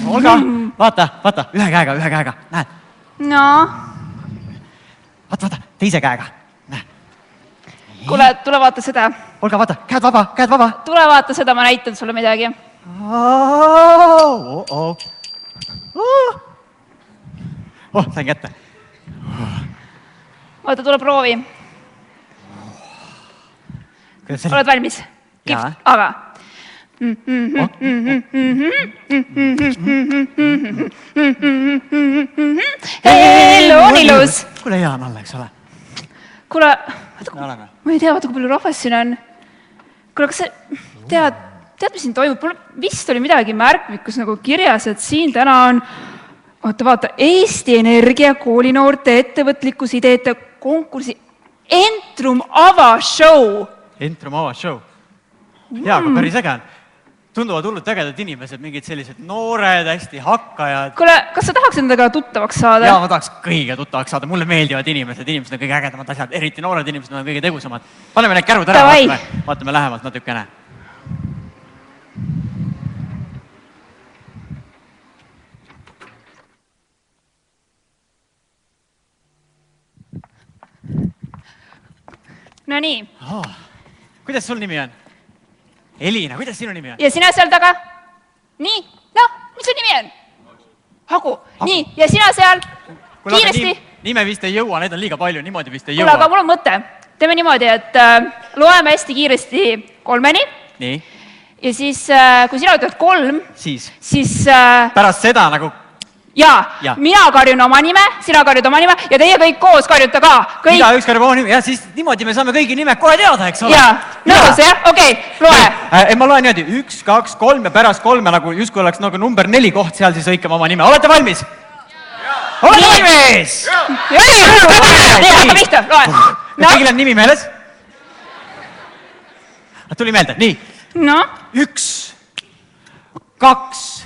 Olga, vaata, ühe käega, näed? No. Vaata, teise käega, näed? Kuule, tule vaata seda. Olga, vaata, käed vaba. Tule vaata seda, ma näitan sulle midagi. Sain kätte. Vaata, tule proovi. Oled valmis? Kihvt, aga... Hello, on ilus! Kuule, hea on olla, eks ole? Kuule, ma ei tea, vaata, kui palju rahvast siin on. Kuule, kas sa tead, mis siin toimub? Mul vist oli midagi märkmikus nagu kirjas, et siin täna on vaata, Eesti Energia koolinoorte ettevõtlikkusideete konkursi Entrum Ava Show. Entrum Ava Show. Jaa, aga päris äge on. Tunduvad hullult ägedad inimesed, mingid sellised noored, hästi hakkajad. Kuule, kas sa tahaks endaga tuttavaks saada? Jaa, ma tahaks kõige tuttavaks saada. Mulle meeldivad inimesed on kõige ägedamad asjad, eriti noored inimesed on kõige tegusamad. Paneme need kärud ära, vaatame lähemalt natukene. No nii. Kuidas sul nimi on? Elina, kuidas sinu nimi on? Ja sina seal taga? Nii, mis su nimi on? Hagu. Nii, ja sina seal? Kiiresti? Nime vist ei jõua, need on liiga palju, niimoodi vist ei jõua. Kuule, aga mul on mõte. Teeme niimoodi, et loeme hästi kiiresti 3-ni. Nii. Ja siis, kui sina ütled 3, siis... Pärast seda nagu... Jaa, mina karjun oma nime, sina karjud oma nime ja teie kõik koos karjute ka. Iga üks karjub oma nime ja siis niimoodi me saame kõigi nimed kohe teada, eks ole? Jaa, nõus, jah? Okei, loe. Ma loen niimoodi 1, 2, 3 ja pärast 3 nagu justkui oleks nagu number 4 koht, seal siis õikame oma nime. Olete valmis? Olete valmis? Nii, hakka pihta, loe. Kõigil on nimi meeles? Tuli meelde, nii. 1, 2,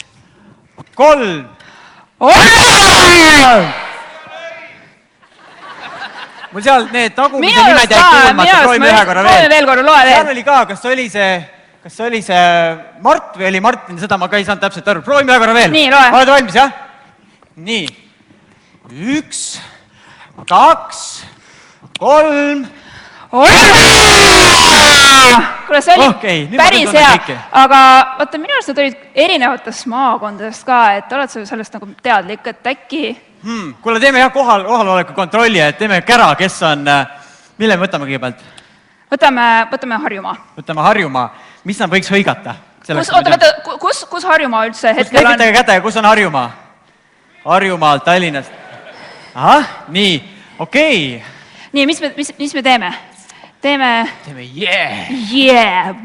3... Mul seal need tagumise nimed jäid kuulmata, proovime ühe korra veel. Seal oli ka, kas oli see Mart või oli Martin, seda ma ka ei saanud täpselt aru. Proovime ühe korra veel. Nii, loe. Oled valmis, jah? Nii. 1, 2, 3... Kuule, see oli päris hea, aga vaata, minu arust nad olid erinevatest maakondadest ka, et oled sa sellest nagu teadlik, et äkki... Kuule, teeme jah kohaloleku kontrolli, et teeme kära, kes on... Mille me võtame kõigepealt? Võtame Harjumaa. Võtame Harjumaa. Mis nad võiks hõigata? Kus Harjumaa üldse hetkel on? Lepitage käte, kus on Harjumaa? Harjumaalt, Tallinnast. Ahah, nii, okei. Nii, mis me teeme? Teeme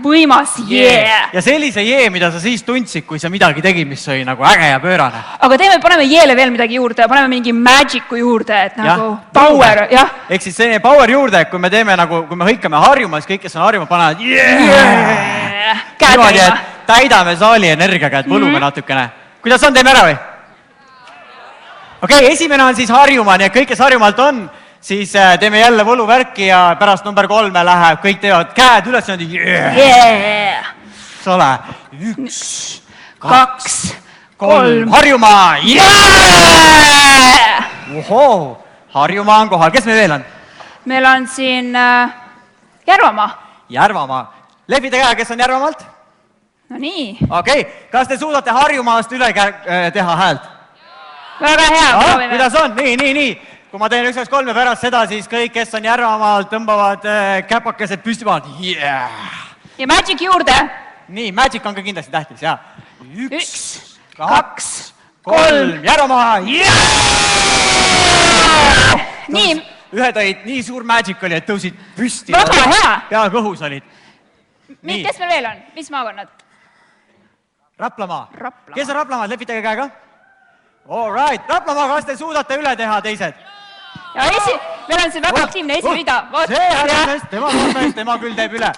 võimas Ja sellise mida sa siis tundsid, kui sa midagi tegid, mis oli nagu äge ja pöörane. Aga paneme jeele veel midagi juurde, paneme mingi magicu juurde, et nagu power, jah. Ehk siis see power juurde, kui me teeme nagu, kui me hõikame Harjumaa, siis kõik, kes on Harjumaa, panevad niimoodi, et täidame saali energiaga, et võlume natukene. Kuidas on, teeme ära või? Okei, esimene on siis Harjumaa, nii et kõik, kes Harjumaalt on, siis teeme jälle võluvärki ja pärast number 3 läheb, kõik teevad käed üles, Sole. 1, 2, 3, Harjumaa! Ohoo, Harjumaa on kohal. Kes meil veel on? Meil on siin Järvamaa. Järvamaa. Lepite käe, kes on Järvamaalt? No nii. Okei, kas te suudate Harjumaast üle teha häält? Väga hea, proovime. Kuidas on? Nii. Kui ma teen 1, 2, 3 ja pärast seda, siis kõik, kes on Järvamaal, tõmbavad käpakesed püsti maad. Ja magic juurde. Nii, magic on ka kindlasti tähtis, jah. 1, 2, 3. Järvamaa! Nii. Ühed olid, nii suur magic oli, et tõusid püsti. Väga hea. Peaaegu õhus olid. Kes meil veel on? Mis maakonnad? Raplamaa. Kes on Raplamaad? Lepitage käega. All right, Raplamaa, kas te suudate üle teha teised? Ja meil on see väga aktiivne esimida. Tema küll teeb üle.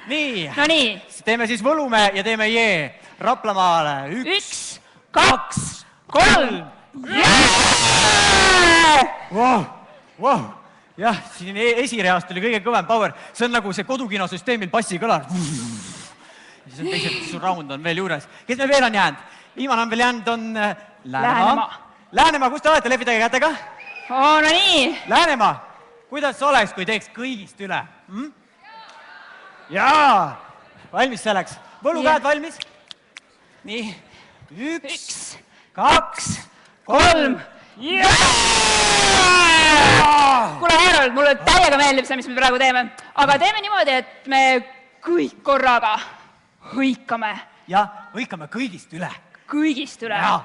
Nii. No nii. Teeme siis võlume ja teeme jee. Raplamaale. 1, 2, 3. Jah, siin esireast oli kõige kõvem power. See on nagu see kodukinosüsteemil bassikõlar. Siis on teised, su round on veel juures. Kes meil veel on jäänud? viimane on veel jäänud, on Läänemaa. Läänemaa, kus te olete, lehvitage kätega? No nii. Läänemaa, kuidas oleks, kui teeks kõigist üle? Jaa, valmis selleks. Võlukäed valmis? Nii, 1, 2, 3. Kuule, Harold, mulle täiega meeldib see, mis me praegu teeme. Aga teeme niimoodi, et me kõik korraga hõikame. Ja hõikame kõigist üle. Kõigist üle. Jaa,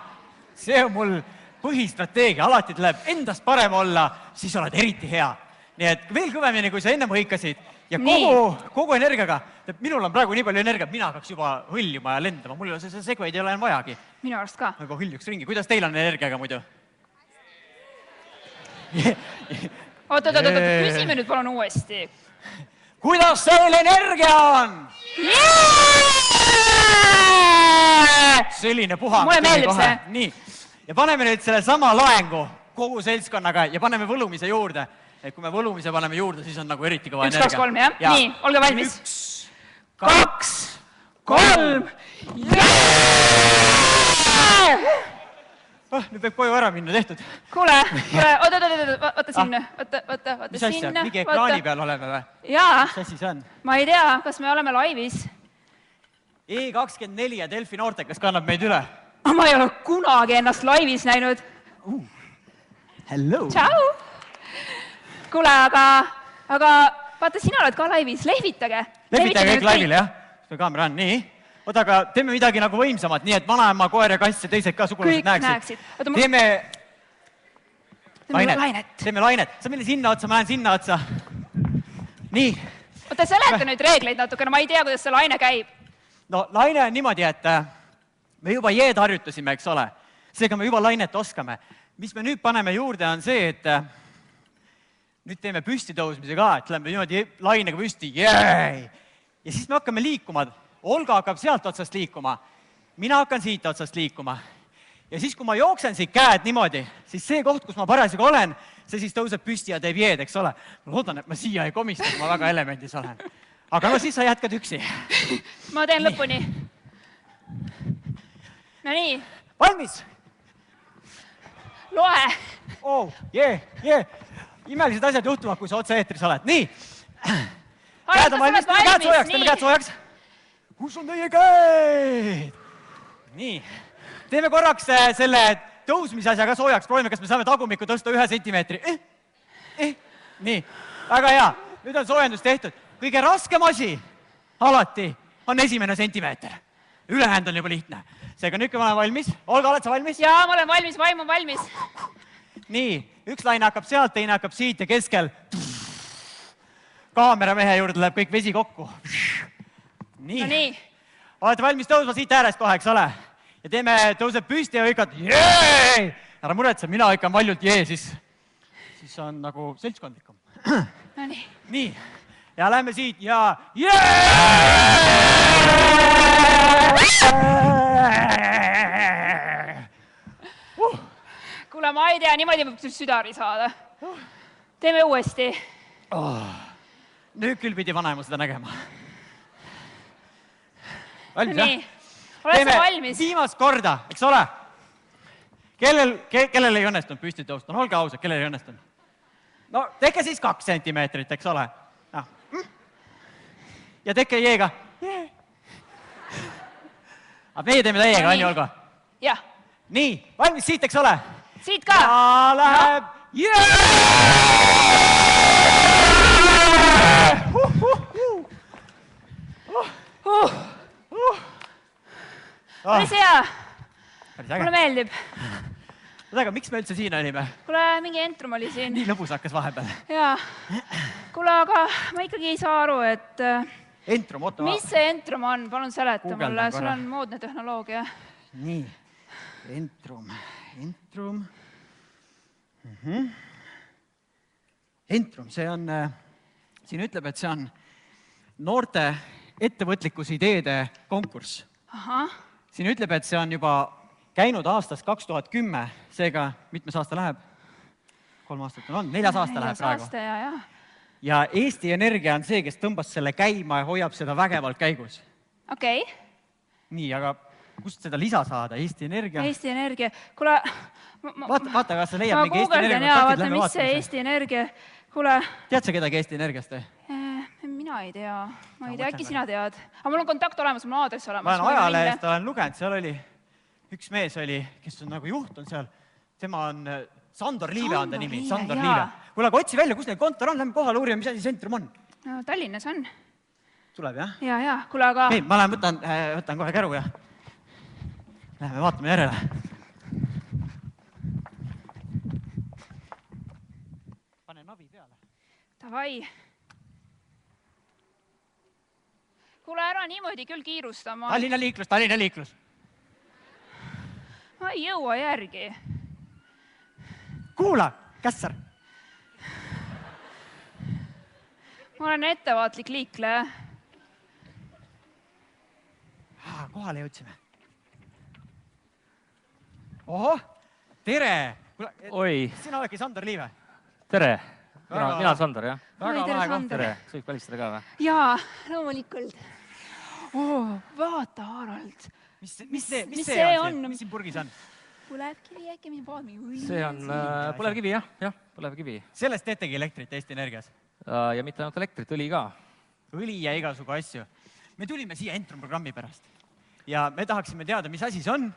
see on mul põhistrateegia. Alati tuleb endast parem olla, siis oled eriti hea. Nii et veel kõvemini, kui sa ennem hõikasid. Ja kogu energiaga, minul on praegu nii palju energiat, mina hakkaks juba hõljuma ja lendama. Mul see segveid ei ole enam vajagi. Minu arust ka. Nagu hõljuks ringi. Kuidas teil on energiaga muidu? Oot, küsime nüüd palun uuesti. Kuidas teil energia on? Selline puhang. Mulle meeldib see. Nii. Ja paneme nüüd selle sama laengu kogu seltskonnaga ja paneme võlumise juurde. Et kui me võlumise paneme juurde, siis on nagu eriti kõva 1, 2, 3, jah? Nii, olge valmis. 1, 2, 3. Nüüd võib koju ära minna, tehtud. Kuule, vaata sinna. Vaata mis asja, sinna. mingi ekraani peal oleme või? Jaa. Mis asi see on? Ma ei tea, kas me oleme laivis. E24 ja Delfi Nortekas kannab meid üle. Ma ei ole kunagi ennast laivis näinud. Hello. Tšau. Kuule, aga vaata, sina oled ka laivis. Lehvitage. Lehvitage kõik laivile, jah? See kaamera on, nii. Oota, aga teeme midagi nagu võimsamat, nii et vanaema, koer ja kass ja teised ka sugulased näeksid. Teeme lainet. Teeme lainet. Sa mille sinna otsa, ma lähen sinna otsa. Nii. Oota, seleta nüüd reegleid natukene, ma ei tea, kuidas see laine käib. No laine on niimoodi, et me juba jeed harjutasime, eks ole. Seega me juba lainet oskame. Mis me nüüd paneme juurde on see, et nüüd teeme püsti tõusmise ka, et läheme niimoodi lainega püsti. Ja siis me hakkame liikuma. Olga hakkab sealt otsast liikuma. Mina hakkan siit otsast liikuma. Ja siis, kui ma jooksen siit käed niimoodi, siis see koht, kus ma parasjagu olen, see siis tõuseb püsti ja teeb jeed, eks ole. Ma loodan, et ma siia ei komista, kui ma väga elemendis olen. Aga no siis sa jätkad üksi. Ma teen lõpuni. No nii. Valmis? Loe. Imelised asjad juhtuvad, kui sa otse eetris oled. Nii. Käed on valmis. Teeme käed soojaks. Kus on teie käed? Nii. Teeme korraks selle tõusmise asja ka soojaks. Proovime, kas me saame tagumikku tõsta 1 sentimeetri. Nii. Väga hea. Nüüd on soojendus tehtud. Kõige raskem asi alati on esimene sentimeeter. Ülejäänud on juba lihtne. Seega nüüd, kui ma olen valmis. Olga, oled sa valmis? Jaa, ma olen valmis, vaim on valmis. Nii, üks laine hakkab sealt, teine hakkab siit ja keskel kaameramehe juurde läheb kõik vesi kokku. Nii. No nii. Olete valmis tõusma siit äärest kohe, eks ole? Ja teeme, tõuseb püsti ja hõikad jee! Ära muretse, mina hõikan valjult jee, siis on nagu seltskondlikum. No nii. Nii. Ja lähme siit ja jee! Kuule, ma ei tea, niimoodi võib südari saada. Teeme uuesti. Nüüd küll pidi vanaema seda nägema. Valmis, jah? Oled sa valmis? Viimast korda, eks ole? Kellel ei õnnestunud püsti tõusta? No olge ausad, kellel ei õnnestunud? No tehke siis 2 sentimeetrit, eks ole? Ja tehke jeega. Aga meie teeme täiega, on ju, Olga? Jah. Nii, valmis siit, eks ole? Siit ka. Ja läheb jee! Päris hea. Mulle meeldib. Aga miks me üldse siin olime? Kuule, mingi entrum oli siin. Nii lõbus hakkas vahepeal. Jaa. Kuule, aga ma ikkagi ei saa aru, et Entrum, oota. Mis see entrum on? Palun seleta mulle, sul on moodne tehnoloogia. Nii, entrum. Entrum, see on, siin ütleb, et see on noorte ettevõtlikkusideede konkurss. Siin ütleb, et see on juba käinud aastast 2010, seega mitmes aasta läheb? 3 aastat on olnud, 4 aasta läheb praegu. 4 aasta, jah. Ja Eesti Energia on see, kes tõmbas selle käima ja hoiab seda vägevalt käigus. Okei. Nii, aga kust seda lisa saada, Eesti Energia? Eesti Energia, kuule... Vaata, kas sa leiad mingi Eesti Energia kontaktid, vaata, mis see Eesti Energia, kuule... Tead sa kedagi Eesti Energiast või? Mina ei tea, äkki sina tead. Aga mul on kontakt olemas, mul on aadress olemas. Ma olen ajalehest olen lugenud, seal oli üks mees oli, kes on nagu juht on seal, tema on Sandor Liive on ta nimi, Sandor Liive. Kuule, aga otsi välja, kus neil kontor on, lähme kohale uurima, mis asi Centrum on. No Tallinnas on. Tuleb, jah? Ja, kuule, aga... Hei, ma lähen võtan kohe käru ja läheme vaatame järele. Pane navi peale. Davai. Kuule, ära niimoodi küll kiirustama. Tallinna liiklus. Ma ei jõua järgi. Kuula, kässar. Ma olen ettevaatlik liikleja. Kohale jõudsime. Ohoh, tere! Oi. Sina oledki Sandor Liive? Tere! Mina olen Sandor, jah? Väga vahe koht. Tere! Sa võid välistada ka või? Jaa, loomulikult. Vaata, Harald. Mis see on? Mis siin purgis on? Põlevkivi äkki mingi vaadmi? See on põlevkivi, jah, põlevkivi. Sellest teetegi elektrit Eesti Energias? Ja mitte ainult elektrit, õli ka. Õli ja igasugu asju. Me tulime siia Entrum-programmi pärast. Ja me tahaksime teada, mis asi see on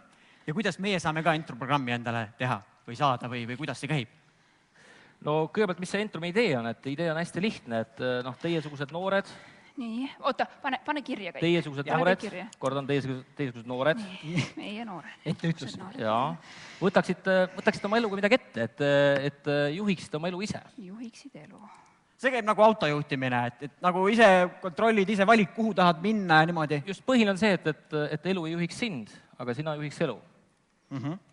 ja kuidas meie saame ka Entrum-programmi endale teha või saada või kuidas see käib? No kõigepealt, mis see Entrumi idee on? Et idee on hästi lihtne, et teiesugused noored... Nii, oota, pane kirja kõik. Teiesugused noored, kordan, teiesugused noored. Meie noored. Etteütlus. Jaa. Võtaksid oma eluga midagi ette, et juhiksid oma elu ise. Juhiksid elu. See käib nagu autojuhtimine, et nagu ise kontrollid, ise valik, kuhu tahad minna ja niimoodi. Just põhiline on see, et elu ei juhiks sind, aga sina juhiks elu.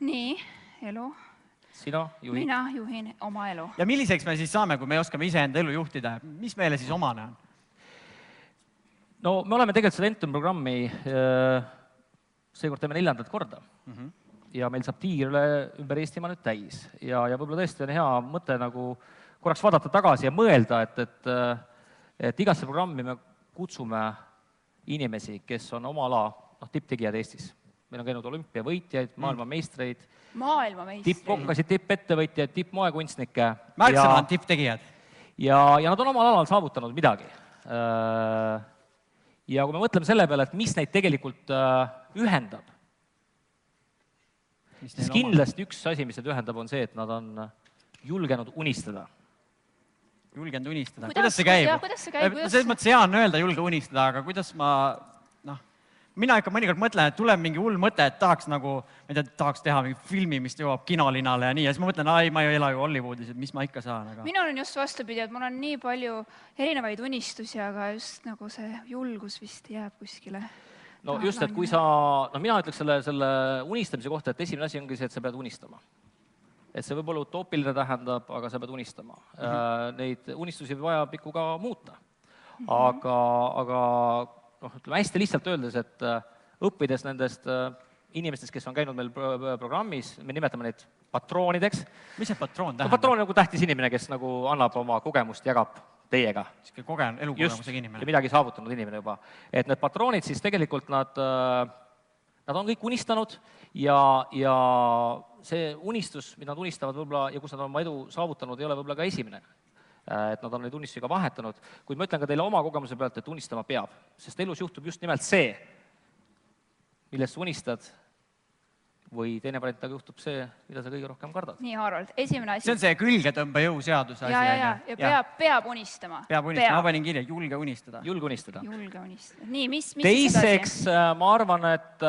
Nii, elu. Sina juhid. Mina juhin oma elu. Ja milliseks me siis saame, kui me oskame ise enda elu juhtida? Mis meile siis omane on? No me oleme tegelikult seda Entrum-programmi seekord teeme 4. korda. Ja meil saab tiir ümber Eestimaa nüüd täis. Ja võib-olla tõesti on hea mõte nagu korraks vaadata tagasi ja mõelda, et igasse programmi me kutsume inimesi, kes on oma ala tipptegijad Eestis. Meil on käinud olümpiavõitjaid, maailmameistreid, tippkokkasid, tippettevõtjaid, tippmoekunstnikke. Märksõna on tipptegijad. Ja nad on omal alal saavutanud midagi. Ja kui me mõtleme selle peale, et mis neid tegelikult ühendab, siis kindlasti üks asi, mis neid ühendab, on see, et nad on julgenud unistada. Julgenud unistada. Kuidas see käib? Selles mõttes hea on öelda julge unistada, aga kuidas mina ikka mõnikord mõtlen, et tuleb mingi hull mõte, et tahaks nagu, ma ei tea, tahaks teha mingi filmi, mis jõuab kinolinale ja nii, ja siis ma mõtlen, ma ei ela ju Hollywoodis, et mis ma ikka saan. Minul on just vastupidi, et mul on nii palju erinevaid unistusi, aga just nagu see julgus vist jääb kuskile. No just, et kui sa, mina ütleks selle unistamise kohta, et esimene asi ongi see, et sa pead unistama. Et see võib olla utoopiline tähendab, aga sa pead unistama. Neid unistusi vajab ikka ka muuta. Aga ütleme hästi lihtsalt öeldes, et õppides nendest inimestest, kes on käinud meil programmis, me nimetame neid patroonideks. Mis see patroon tähendab? Patroon on nagu tähtis inimene, kes nagu annab oma kogemust, jagab teiega. Elukogemusega inimene. Ja midagi saavutanud inimene juba. Et need patroonid siis tegelikult nad on kõik unistanud ja see unistus, mida nad unistavad võib-olla ja kus nad on oma edu saavutanud, ei ole võib-olla ka esimene. Et nad on neid unistusi ka vahetanud, kuid ma ütlen ka teile oma kogemuse pealt, et unistama peab, sest elus juhtub just nimelt see, millest sa unistad, või teine variant, aga juhtub see, mida sa kõige rohkem kardad. Nii, Harald, esimene asi. See on see külgetõmbejõu seaduse asi. Ja peab unistama. Peab unistama, ma panin kirja, julge unistada. Julge unistada. Nii, mis teiseks, ma arvan, et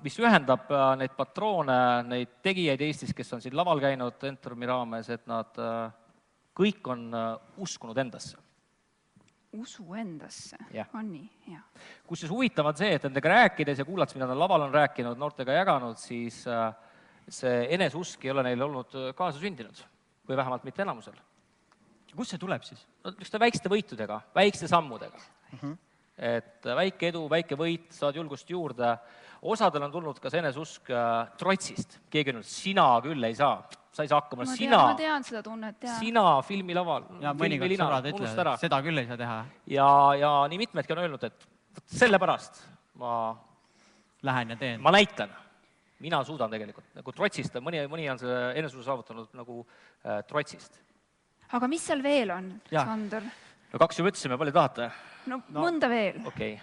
mis ühendab neid patroone, neid tegijaid Eestis, kes on siin laval käinud Entrumi raames, et nad kõik on uskunud endasse. Usu endasse? On nii, jah. Kusjuures huvitav on see, et nendega rääkides ja kuulates, mida nad laval on rääkinud, noortega jaganud, siis see eneseusk ei ole neil olnud kaasasündinud. Või vähemalt mitte enamusel. Kust see tuleb siis? Niisuguste väikeste võitudega, väikeste sammudega. Et väike edu, väike võit, saad julgust juurde. Osadel on tulnud ka see eneseusk trotsist. Keegi on öelnud, sina küll ei saa. Sa ei saa hakkama, ma tean seda tunnet, jah. Sina filmilaval, mõnikord sõbrad ütlevad, seda küll ei saa teha. Ja nii mitmedki on öelnud, et sellepärast ma lähen ja teen? ma näitan, mina suudan tegelikult, nagu trotsist, mõni on see enesuse saavutanud nagu trotsist. aga mis seal veel on, Jaa. Sander? no 2 juba ütlesime, palju tahate? No mõnda veel. Okei,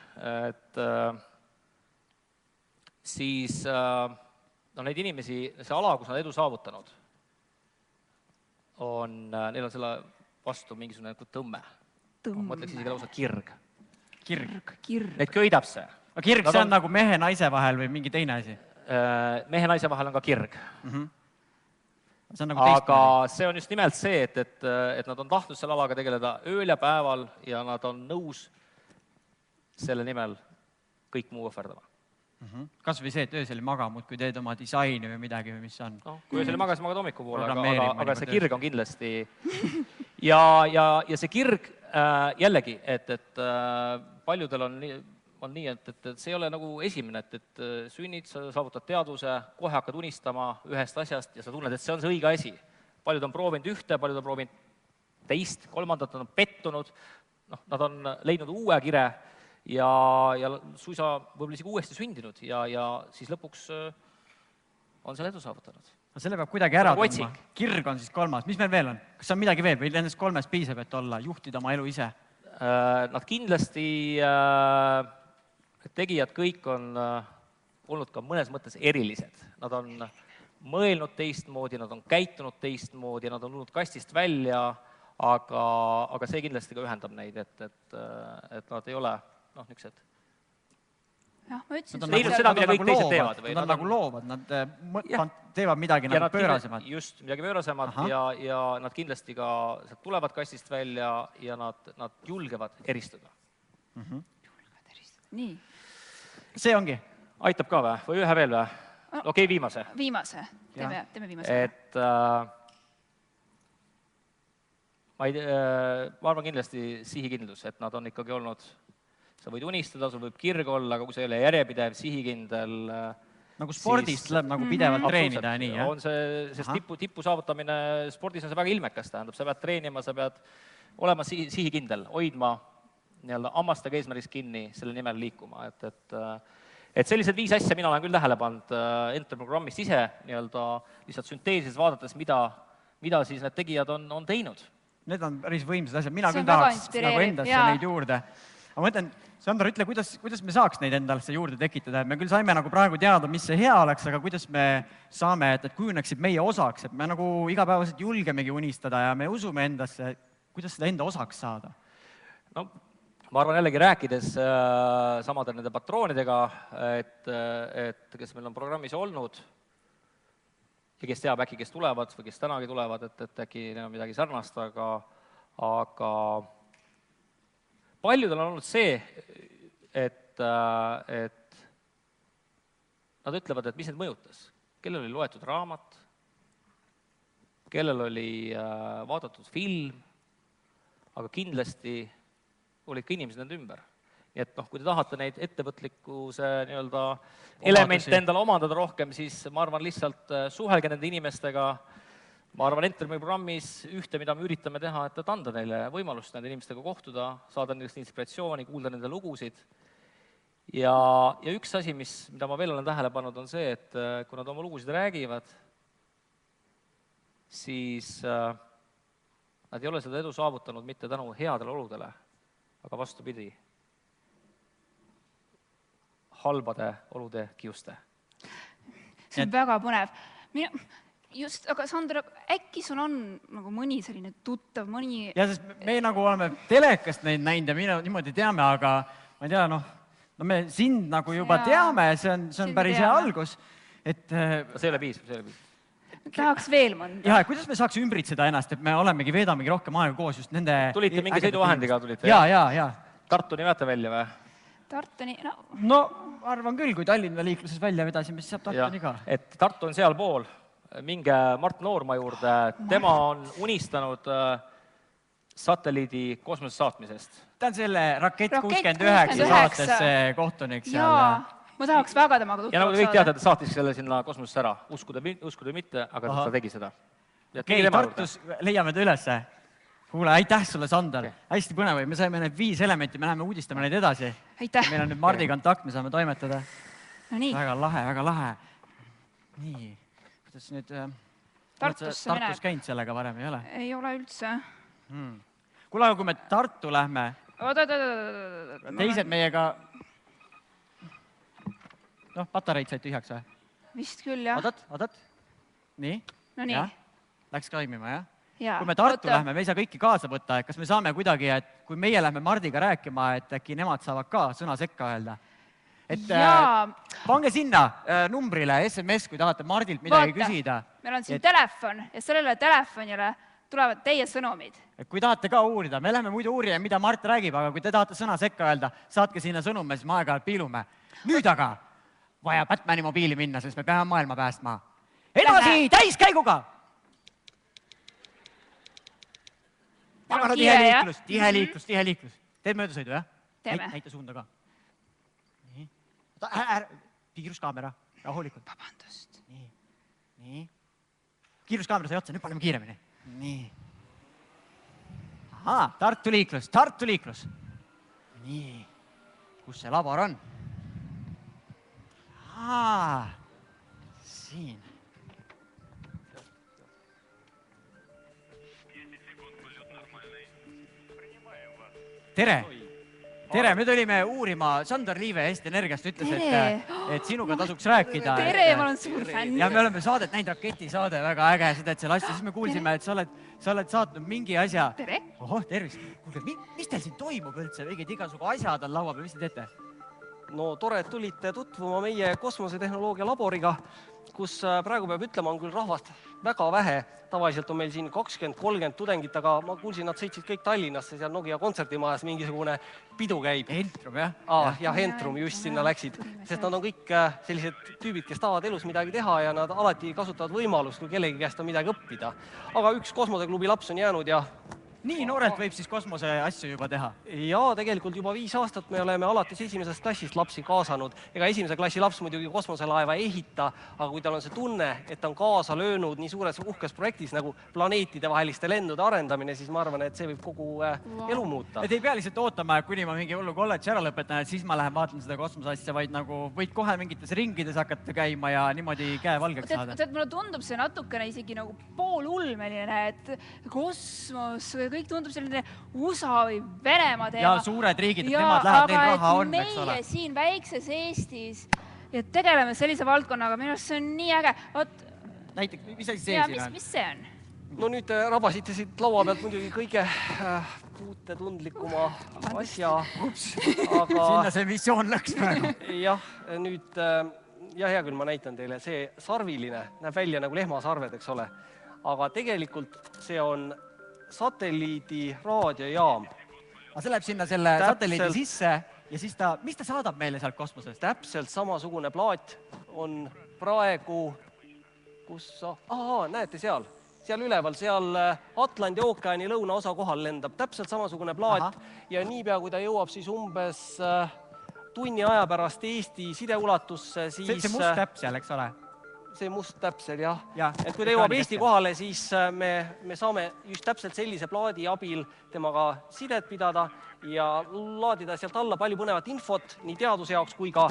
et siis no neid inimesi, see ala, kus nad edu saavutanud, neil on selle vastu mingisugune tõmme. Ma ütleks isegi lausa kirg. Kirg. Neid köidab see. aga kirg, see on nagu mehe-naise vahel või mingi teine asi? Mehe-naise vahel on ka kirg. See on nagu aga see on just nimelt see, et nad on tahtnud selle alaga tegeleda ööl ja päeval ja nad on nõus selle nimel kõik muu ohverdama. Kas või see, et öösel ei maga, muudkui teed oma disaini või midagi või mis on? No, kui öösel ei maga, siis magad homikupoole, aga see töös. kirg on kindlasti ja see kirg jällegi, et paljudel on nii, et see ei ole nagu esimene, et sünnid, sa saavutad teadvuse, kohe hakkad unistama ühest asjast ja sa tunned, et see on see õige asi. Paljud on proovinud ühte, paljud on proovinud teist, kolmandat, nad on pettunud, nad on leidnud uue kire ja suisa võib-olla isegi uuesti sündinud ja siis lõpuks on selle edu saavutanud. Selle peab kuidagi ära Nagu tundma. Kirg on siis 3. Mis meil veel on? Kas on midagi veel või nendest 3 piisab, et olla, juhtida oma elu ise? Nad kindlasti, tegijad kõik on olnud ka mõnes mõttes erilised. Nad on mõelnud teistmoodi, nad on käitunud teistmoodi, nad on tulnud kastist välja, aga see kindlasti ka ühendab neid, et nad ei ole niisugused. Jah, ma ütlesin, Teinud seda, mida kõik teised teevad. Nad on nagu loovad, nad teevad midagi nagu pöörasemad. Just, midagi pöörasemad ja nad kindlasti ka tulevad kastist välja ja nad julgevad eristuda. Nii. See ongi. Aitab ka või? Või ühe veel või? Okei, viimase. Viimase. Teeme viimase. Et ma arvan kindlasti sihikindlus, et nad on ikkagi olnud, sa võid unistada, sul võib kirg olla, aga kui sa ei ole järjepidev, sihikindel. Nagu spordist tuleb nagu pidevalt treenida ja nii, jah? On sest tippu saavutamine spordis on see väga ilmekas, tähendab, sa pead treenima, sa pead olema sihikindel, hoidma hammastega eesmärgist kinni, selle nimel liikuma, et sellised 5 asja mina olen küll tähele pannud Enter-programmist ise lihtsalt sünteesis vaadates, mida siis need tegijad on teinud. Need on päris võimsad asjad, mina küll tahaks nagu endasse neid juurde. Aga ma mõtlen, Sandor, ütle, kuidas me saaks neid endasse juurde tekitada, et me küll saime nagu praegu teada, mis see hea oleks, aga kuidas me saame, et kujuneksid meie osaks, et me nagu igapäevaselt julgemegi unistada ja me usume endasse, kuidas seda enda osaks saada? No, ma arvan jällegi rääkides samade nende patroonidega, et kes meil on programmis olnud ja kes teab äkki, kes tulevad või kes tänagi tulevad, et äkki neil on midagi sarnast, aga paljudel on olnud see, et nad ütlevad, et mis need mõjutas. Kellel oli loetud raamat, kellel oli vaadatud film, aga kindlasti olid ka inimesed nende ümber. Nii et kui te tahate neid ettevõtlikkuse elemente endale omandada rohkem, siis ma arvan lihtsalt suhelge nende inimestega. Ma arvan, Entermi programmis ühte, mida me üritame teha, et anda neile võimalust nende inimestega kohtuda, saada nendest inspiratsiooni, kuulda nende lugusid. Ja üks asi, mida ma veel olen tähele pannud, on see, et kui nad oma lugusid räägivad, siis nad ei ole seda edu saavutanud mitte tänu headele oludele, aga vastupidi, halbade olude kiuste. See on väga põnev. Just, aga Sander, äkki sul on nagu mõni selline tuttav, mõni... Ja, sest me nagu oleme telekast neid näinud ja me niimoodi teame, aga ma ei tea, me sind nagu juba teame, see on päris hea algus. See ei ole piisav. Tahaks veel mõnda. Ja, kuidas me saaks ümbritseda ennast, et me veedamegi rohkem aega koos just nende... Tulite mingi sõiduvahendiga? Ja. Tartuni veate välja või? Tartuni, no arvan küll, kui Tallinna liikluses välja vedasime, siis saab Tartuni ka. Et Tartu on seal pool, minge Mart Noorma juurde, tema on unistanud satelliidi kosmoses saatmisest. Ta on selle Rakett 69 saatesse kohtunik seal. Jaa, ma tahaks väga temaga tuttavaks saada. Ja nagu te kõik teate, ta saatis selle sinna kosmosesse ära, uskuda mitte, aga ta tegi seda. Okei, Tartus leiame ta ülesse. Kuule, aitäh sulle, Sander. Hästi põnev, me saime need 5 elementi, me läheme uudistame neid edasi. Aitäh. Meil on nüüd Mardi kontakt, me saame toimetada. No nii. Väga lahe, väga lahe. Nii, kuidas nüüd... Tartusse Tartus käinud sellega varem, ei ole? Ei ole üldse. Kuule, aga kui me Tartu lähme, teised meiega... patareid said tühjaks või? Vist küll, jah. Odat. Nii? No nii. Läks toimima, jah? Jaa. Kui me Tartu lähme, me ei saa kõiki kaasa võtta, et kas me saame kuidagi, et kui meie lähme Mardiga rääkima, et äkki nemad saavad ka sõna sekka öelda? Et pange sinna numbrile SMS, kui tahate Mardilt midagi küsida. Meil on siin telefon ja sellele telefonile tulevad teie sõnumid. Et kui tahate ka uurida, me lähme muidu uurida, mida Mart räägib, aga kui te tahate sõna sekka öelda, saatke sinna sõnume, siis me aeg-ajalt piilume. Nüüd aga vaja Batmani mobiili minna, sest me peame maailma päästma. Edasi, täiskäiguga! Pagana tihe liiklus. Teed möödasõidu, jah? Teeme. Näita suunda ka. Kiiruskaamera, rahulikult. Vabandust. Nii. Kiiruskaamera sai otsa, nüüd paneme kiiremini. Nii. Ahaa, Tartu liiklus. Nii. Kus see labor on? Ahaa, siin. Tere, me tulime uurima, Sandor Liive Eesti Energiast ütles, et sinuga tasuks rääkida. Tere, ma olen suur fänn. Ja me oleme saadet näinud, raketisaade, väga äge, seda, et see lasti, siis me kuulsime, et sa oled saatnud mingi asja. Tere. Ohoh, tervist. Kuulge, mis teil siin toimub üldse? Mingid igasugu asjad on laua peal, mis te teete? No tore, et tulite tutvuma meie kosmosetehnoloogia laboriga, kus praegu peab ütlema, on küll rahvast väga vähe. Tavaliselt on meil siin 20-30 tudengit, aga ma kuulsin, nad sõitsid kõik Tallinnasse, seal Nokia kontserdimajas mingisugune pidu käib. Entrum, jah? Jah, Entrum just sinna läksid, sest nad on kõik sellised tüübid, kes tahavad elus midagi teha ja nad alati kasutavad võimalust, kui kellegi käest on midagi õppida. Aga üks kosmoseklubi laps on jäänud ja... Nii noorelt võib siis kosmose asju juba teha? Jaa, tegelikult juba 5 aastat me oleme alates esimesest klassist lapsi kaasanud. Ega esimese klassi laps muidugi kosmoselaeva ei ehita, aga kui tal on see tunne, et ta on kaasa löönud nii suures uhkes projektis nagu planeetide vaheliste lendude arendamine, siis ma arvan, et see võib kogu elu muuta. Et ei pea lihtsalt ootama, kuni ma mingi hullu kolledži ära lõpetan, et siis ma lähen vaatan seda kosmose asja, vaid nagu võid kohe mingites ringides hakata käima ja niimoodi käe valgeks saada. Mulle tundub see natukene isegi nagu poolulmeline, et kosmos kõik tundub selline USA või Venemaa teema. Ja suured riigid, et nemad lähevad, neil raha on, eks ole. Meie siin väikses Eestis ja tegeleme sellise valdkonnaga, minu arust see on nii äge. Näiteks, mis asi see siin on? Mis see on? No nüüd rabasite siit laua pealt muidugi kõige puutetundlikuma asja. Sinna see missioon läks praegu. Jah, nüüd, hea küll, ma näitan teile, see sarviline näeb välja nagu lehmasarved, eks ole. Aga tegelikult see on satelliidi raadiojaam. Aga see läheb sinna selle satelliidi sisse ja siis mis ta saadab meile sealt kosmosest? Täpselt samasugune plaat on praegu, kus näete seal üleval, seal Atlandi ookeani lõunaosa kohal lendab täpselt samasugune plaat ja niipea, kui ta jõuab siis umbes tunni aja pärast Eesti sideulatusse, siis... See must täpp seal, eks ole? See must täpsel, jah. Et kui ta jõuab Eesti kohale, siis me saame just täpselt sellise plaadi abil temaga sidet pidada ja laadida sealt alla palju põnevat infot, nii teaduse jaoks kui ka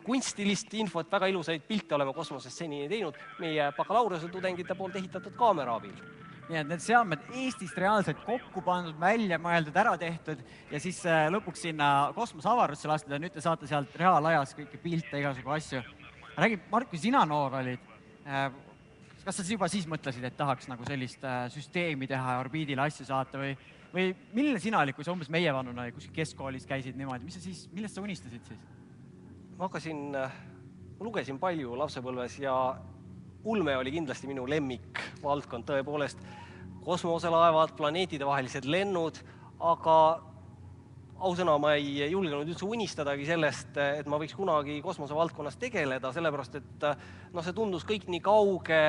kunstilist infot, väga ilusaid pilte oleme kosmosest senini teinud meie bakalaureuse tudengite poolt ehitatud kaamera abil. Nii et need seadmed Eestist reaalselt kokku pandud, välja mõeldud, ära tehtud ja siis lõpuks sinna kosmoseavarusse lastud ja nüüd te saate sealt reaalajas kõiki pilte, igasugu asju. Räägi, Mark, kui sina noor olid, kas sa juba siis mõtlesid, et tahaks nagu sellist süsteemi teha ja orbiidile asju saata või milline sina olid, kui sa umbes meie vanuna kuskil keskkoolis käisid niimoodi, millest sa unistasid siis? Ma lugesin palju lapsepõlves ja ulme oli kindlasti minu lemmikvaldkond, tõepoolest kosmoselaevad, planeetide vahelised lennud, aga ausõna, ma ei julgenud üldse unistadagi sellest, et ma võiks kunagi kosmosevaldkonnas tegeleda, sellepärast, et see tundus kõik nii kauge,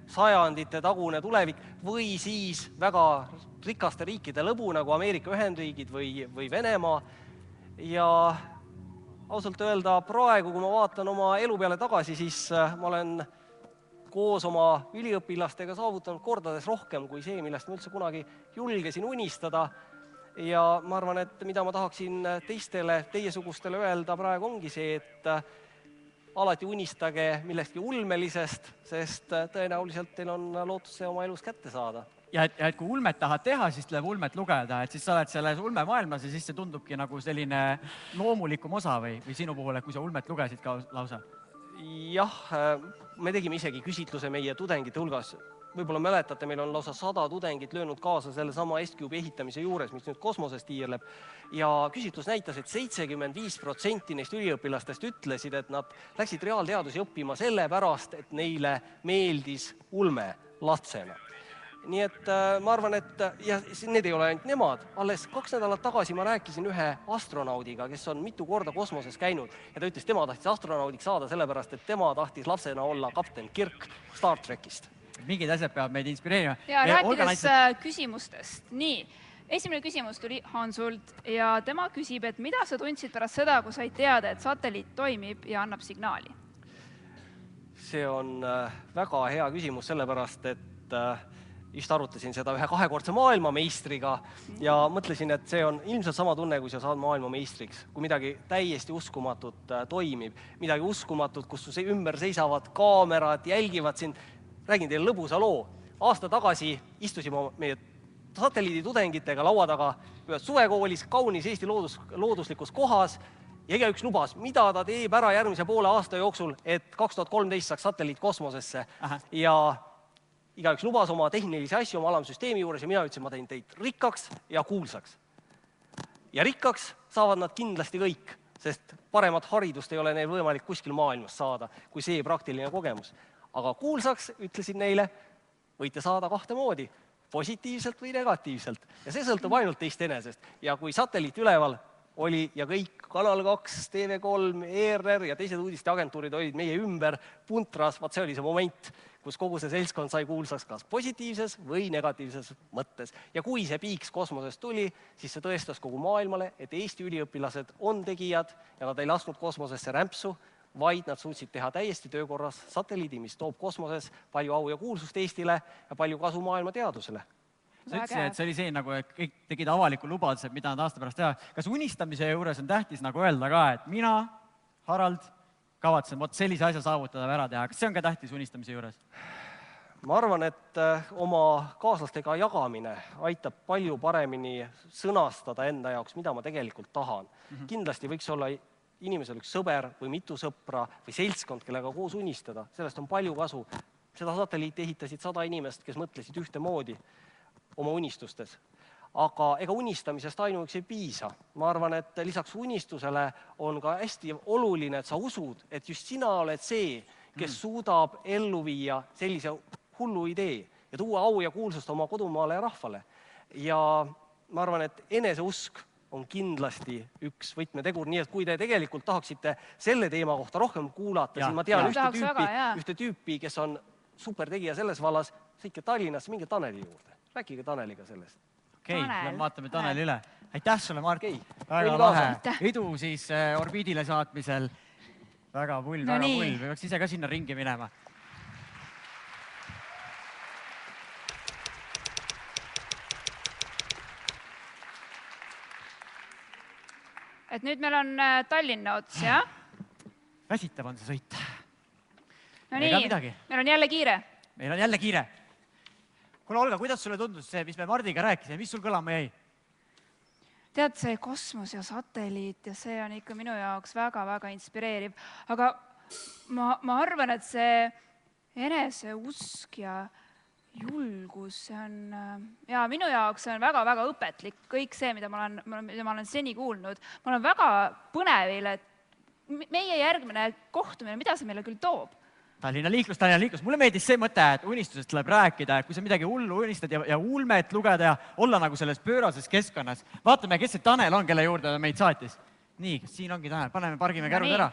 sajandite tagune tulevik või siis väga rikaste riikide lõbu nagu Ameerika Ühendriigid või Venemaa. Ja ausalt öelda, praegu, kui ma vaatan oma elu peale tagasi, siis ma olen koos oma üliõpilastega saavutanud kordades rohkem kui see, millest ma üldse kunagi julgesin unistada. Ja ma arvan, et mida ma tahaksin teistele, teiesugustele öelda praegu ongi see, et alati unistage millestki ulmelisest, sest tõenäoliselt teil on lootus see oma elus kätte saada. Ja et kui ulmet tahad teha, siis tuleb ulmet lugeda, et siis sa oled selles ulmemaailmas ja siis see tundubki nagu selline loomulikum osa või sinu puhul, et kui sa ulmet lugesid ka lausa? Jah, me tegime isegi küsitluse meie tudengite hulgas. Võib-olla mäletate, meil on lausa 100 tudengit löönud kaasa selle sama S-Cube'i ehitamise juures, mis nüüd kosmoses tiirleb. Ja küsitlus näitas, et 75% neist üliõpilastest ütlesid, et nad läksid reaalteadusi õppima sellepärast, et neile meeldis ulme lapsena. Nii et ma arvan, et ja need ei ole ainult nemad. Alles 2 nädalat tagasi ma rääkisin ühe astronaudiga, kes on mitu korda kosmoses käinud ja ta ütles, tema tahtis astronaudiks saada sellepärast, et tema tahtis lapsena olla kapten Kirk Star Trekist. Mingid asjad peavad meid inspireerima. Ja rääkides küsimustest. Nii, esimene küsimus tuli Hansult ja tema küsib, et mida sa tundsid pärast seda, kui said teada, et satelliit toimib ja annab signaali? See on väga hea küsimus, sellepärast, et just arutasin seda ühe 2-kordse maailmameistriga ja mõtlesin, et see on ilmselt sama tunne, kui sa saad maailmameistriks, kui midagi täiesti uskumatut toimib, midagi uskumatut, kus su ümber seisavad kaamerad, jälgivad sind. Räägin teile lõbusa loo. Aasta tagasi istusime meie satelliiditudengitega laua taga ühes suvekoolis, kaunis Eesti looduslikus kohas ja igaüks lubas, mida ta teeb ära järgmise poole aasta jooksul, et 2013 saaks satelliit kosmosesse. Ja igaüks lubas oma tehnilisi asju oma alamsüsteemi juures ja mina ütlesin, ma teen teid rikkaks ja kuulsaks. Ja rikkaks saavad nad kindlasti kõik, sest paremat haridust ei ole neil võimalik kuskil maailmas saada, kui see praktiline kogemus. Aga kuulsaks ütlesid neile, võite saada 2 moodi, positiivselt või negatiivselt. Ja see sõltub ainult teist enesest. Ja kui satelliit üleval oli ja kõik Kanal 2, TV3, ERR ja teised uudisteagentuurid olid meie ümber puntras, vaat see oli see moment, kus kogu see seltskond sai kuulsaks kas positiivses või negatiivses mõttes. Ja kui see piiks kosmosest tuli, siis see tõestas kogu maailmale, et Eesti üliõpilased on tegijad ja nad ei lasknud kosmosesse rämpsu, vaid nad suutsid teha täiesti töökorras satelliidi, mis toob kosmoses palju au ja kuulsust Eestile ja palju kasu maailma teadusele. Sa ütlesid, et see oli see, nagu, et kõik tegid avaliku lubadused, mida nad aasta pärast teha. Kas unistamise juures on tähtis nagu öelda ka, et mina, Harald, kavatsen sellise asja saavutada või ära teha? Kas see on ka tähtis unistamise juures? Ma arvan, et oma kaaslastega jagamine aitab palju paremini sõnastada enda jaoks, mida ma tegelikult tahan. Kindlasti võiks olla inimesel üks sõber või mitu sõpra või seltskond, kellega koos unistada. Sellest on palju kasu. Seda satelliiti ehitasid 100 inimest, kes mõtlesid ühtemoodi oma unistustes. Aga ega unistamisest ainuüksi ei piisa. Ma arvan, et lisaks unistusele on ka hästi oluline, et sa usud, et just sina oled see, kes suudab ellu viia sellise hullu idee ja tuua au ja kuulsust oma kodumaale ja rahvale. Ja ma arvan, et eneseusk on kindlasti üks võtmetegur, nii et kui te tegelikult tahaksite selle teema kohta rohkem kuulata, siis ma tean ühte tüüpi, kes on supertegija selles vallas, sõitke Tallinnasse, minge Taneli juurde. Rääkige Taneliga sellest. Okei, vaatame Taneli üle. Aitäh sulle, Mart. Väga lahe. Edu siis orbiidile saatmisel. Väga pull, väga pull. Me peaks ise ka sinna ringi minema. Et nüüd meil on Tallinna ots, jah? Väsitav on see sõit. No nii, meil on jälle kiire. Meil on jälle kiire. Kuule, Olga, kuidas sulle tundus see, mis me Mardiga rääkisime? Mis sul kõlama jäi? Tead, see kosmos ja satelliit ja see on ikka minu jaoks väga-väga inspireeriv. Aga ma arvan, et see eneseusk ja julgus, see on, ja minu jaoks see on väga-väga õpetlik, kõik see, mida ma olen seni kuulnud. Ma olen väga põnevil, et meie järgmine kohtumine, mida see meile küll toob? Tallinna liiklus. Mulle meeldis see mõte, et unistusest tuleb rääkida, et kui sa midagi hullu unistad ja ulmet lugeda ja olla nagu selles pöörases keskkonnas. Vaatame, kes see Tanel on, kelle juurde meid saatis. Nii, siin ongi Tanel, pargime kärud ära.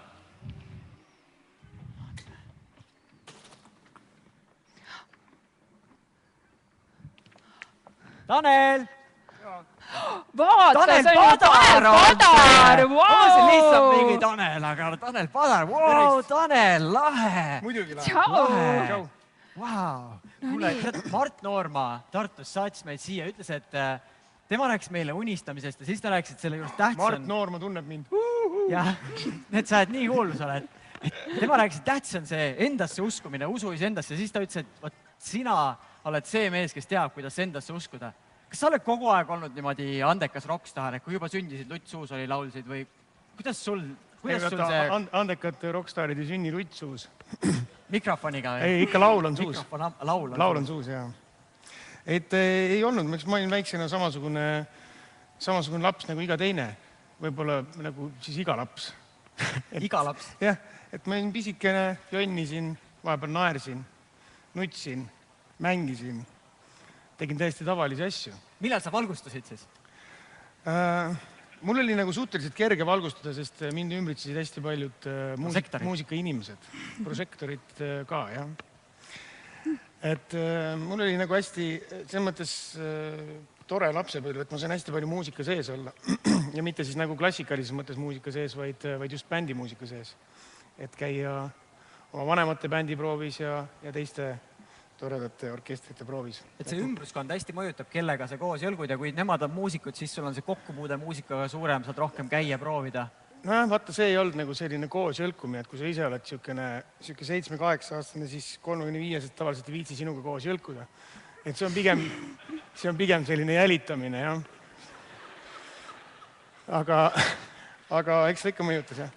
Tanel! Vaata, Tanel see on Padar! Vau! See lihtsalt mingi Tanel, aga Tanel Padar, vau, Tanel, lahe! Muidugi lahe. Tšau! Vau! Mart Noorma Tartust saatis meid siia, ütles, et tema rääkis meile unistamisest ja siis ta rääkis, et selle juures tähtsam... Mart Noorma tunneb mind. Jah, et sa oled nii hull, sa oled. tema rääkis, et tähtis on see endasse uskumine, usu iseendasse, siis ta ütles, et vot sina oled see mees, kes teab, kuidas endasse uskuda. Kas sa oled kogu aeg olnud niimoodi andekas rockstar, et kui juba sündisid, lutt suus oli, laulsid või kuidas sul see... Andekad rockstarid ei sünni lutt suus. Mikrofoniga või? Ei, ikka laul on suus. Laul on suus, jah. Et ei olnud, ma olin väiksena samasugune laps nagu iga teine. Võib-olla nagu siis iga laps. Iga laps? Jah, et ma olin pisikene, jonnisin, vahepeal naersin, nutsin, mängisin, tegin täiesti tavalisi asju. Millal sa valgustasid siis? Mul oli nagu suhteliselt kerge valgustada, sest mind ümbritsesid hästi paljud muusikainimesed. Prožektorid ka, jah. Et mul oli nagu hästi, selles mõttes tore lapsepõlv, et ma sain hästi palju muusika sees olla. Ja mitte siis nagu klassikalises mõttes muusika sees, vaid just bändimuusika sees. Et käia oma vanemate bändiproovis ja teiste toredate orkestrite proovis. Et see ümbruskond hästi mõjutab, kellega sa koos jõlgud ja kui nemad on muusikud, siis sul on see kokkupuude muusikaga suurem, saad rohkem käia, proovida. No vaata, see ei olnud nagu selline koos jõlkumine, et kui sa ise oled siuke 7-8 aastane, siis 35-aastased tavaliselt ei viitsi sinuga koos jõlkuda. Et see on pigem selline jälitamine, jah. Aga eks ta ikka mõjutas, jah.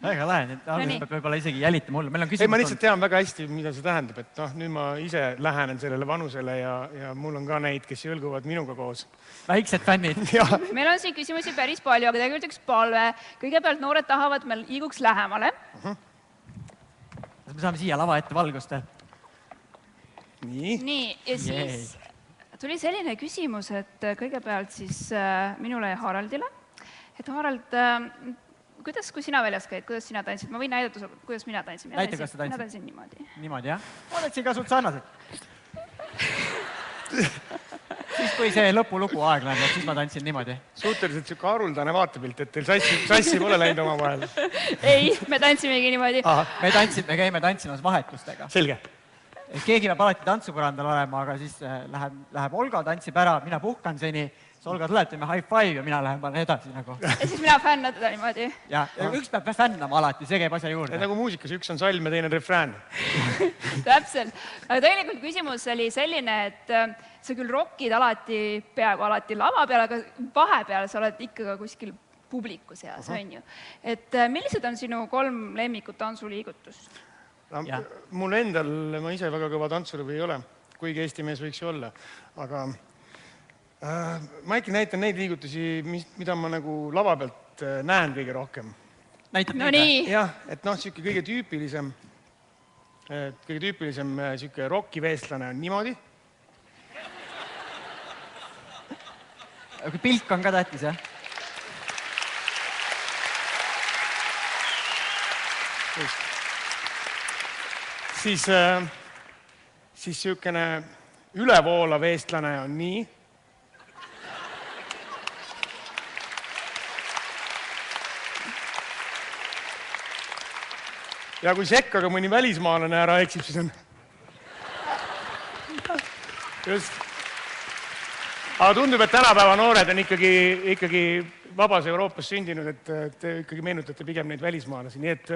Väga lahe, nüüd alguses peab võib-olla isegi jälitama hullu. Ei, ma lihtsalt tean väga hästi, mida see tähendab, et nüüd ma ise lähenen sellele vanusele ja mul on ka neid, kes jõlguvad minuga koos. Väiksed fännid. Meil on siin küsimusi päris palju, aga tegelikult üks palve. Kõigepealt noored tahavad, meil liiguks lähemale. Me saame siia lava ette valgust. Nii, ja siis tuli selline küsimus, et kõigepealt siis minule ja Haraldile. Et Harald, kui sina väljas käid, kuidas sina tantsid? Ma võin näidata, kuidas mina tantsin. Näita, kas sa tantsid? Mina tantsin niimoodi. Niimoodi, jah? Ma tantsin ka sult sarnaselt. Siis, kui see lõpulugu aeg läheb, siis ma tantsin niimoodi. Suhteliselt siuke haruldane vaatepilt, et teil sassi pole läinud oma vahel. Ei, me tantsimegi niimoodi. Me käime tantsimas vahetustega. Selge. Keegi peab alati tantsupõrandal olema, aga siis läheb Olga, tantsib ära, mina puhkan seni, siis Olga tuleb, teeme high five ja mina lähen edasi nagu. Ja siis mina fännad teda niimoodi. Ja üks peab fännama alati, see käib asja juurde. Nagu muusikas, üks on salm ja teine refrään. Täpselt. Aga tegelikult küsimus oli selline, et sa küll rockid peaaegu alati lava peal, aga vahepeal sa oled ikka kuskil publiku seas, on ju. Et millised on sinu 3 lemmikut tantsuliigutust? Mul endal, ma ise väga kõva tantsuri ei ole, kuigi Eesti mees võiks ju olla, aga ma äkki näitan neid liigutusi, mida ma nagu lava pealt näen kõige rohkem. Näitab nii. Jah, et siuke kõige tüüpilisem siuke rockiveestlane on niimoodi. Aga pilk on ka tähtis, jah? Siis siukene ülevoolav eestlane on nii. Ja kui sekkaga mõni välismaalane ära eksib, siis on... Just. Aga tundub, et tänapäeva noored on ikkagi vabas Euroopas sündinud, et te ikkagi meenutate pigem neid välismaalasi, nii et...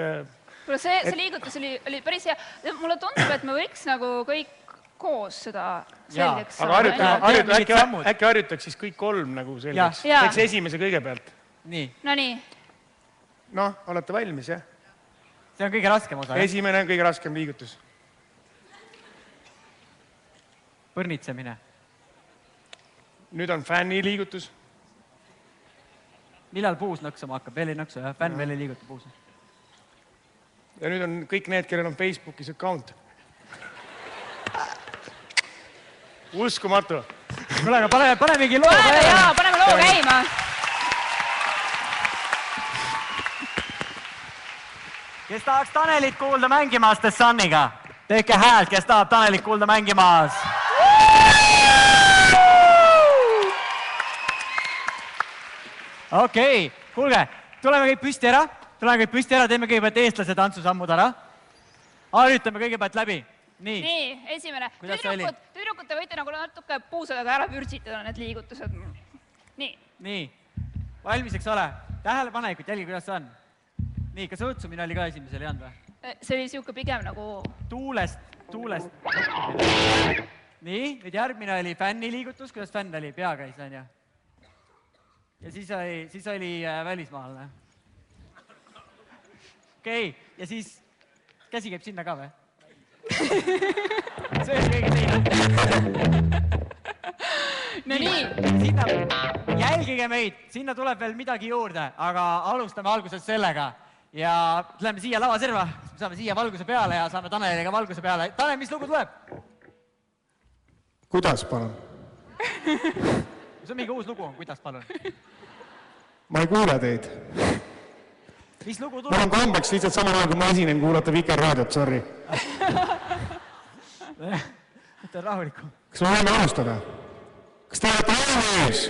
See liigutus oli päris hea. Mulle tundub, et me võiks nagu kõik koos seda selgeks saada. Aga äkki harjutaks siis kõik 3 nagu selgeks. Teeks esimese kõigepealt. Nii. No nii. Noh, olete valmis, jah? See on kõige raskem osa. Esimene on kõige raskem liigutus. Põrnitsemine. Nüüd on fänni liigutus. Millal puus nõksama hakkab? Veel ei nõksu, jah? Fänn veel ei liiguta puusa. Ja nüüd on kõik need, kellel on Facebookis account. Uskumatu. Kuule, aga panemegi loo käima. Jaa, paneme loo käima. Kes tahaks Tanelit kuulda mängimaas The Suniga? Tehke häält, kes tahab Tanelit kuulda mängimaas. Okei, kuulge, tuleme kõik püsti ära. Teeme kõigepealt eestlase tantsusammud ära. Harjutame kõigepealt läbi. Nii, esimene. Tüdrukud, te võite nagu natuke puusadaga ära pürtsitada need liigutused. Nii. Valmis, eks ole? Tähelepanelikult, jälgi, kuidas see on. nii, kas õõtsumine oli ka esimesel, ei olnud või? See oli siuke pigem nagu... Tuulest. Nii, nüüd järgmine oli fänni liigutus, kuidas fänn oli, pea käis, on ju? Ja siis oli välismaalane. Okei, ja siis käsi käib sinna ka või? See oli kõige teine. No nii. Jälgige meid, sinna tuleb veel midagi juurde, aga alustame alguses sellega. Ja läheme siia lavaserva, me saame siia valguse peale ja saame Taneliga valguse peale. Tanel, mis lugu tuleb? Kuidas, palun? See on mingi uus lugu, kuidas, palun? Ma ei kuule teid. Mis lugu Mul on tuleb? kombeks lihtsalt samal ajal, kui ma esinen, kuulata Vikerraadiot, sorry. Võtta rahulikku. Kas me võime alustada? Kas te olete valmis?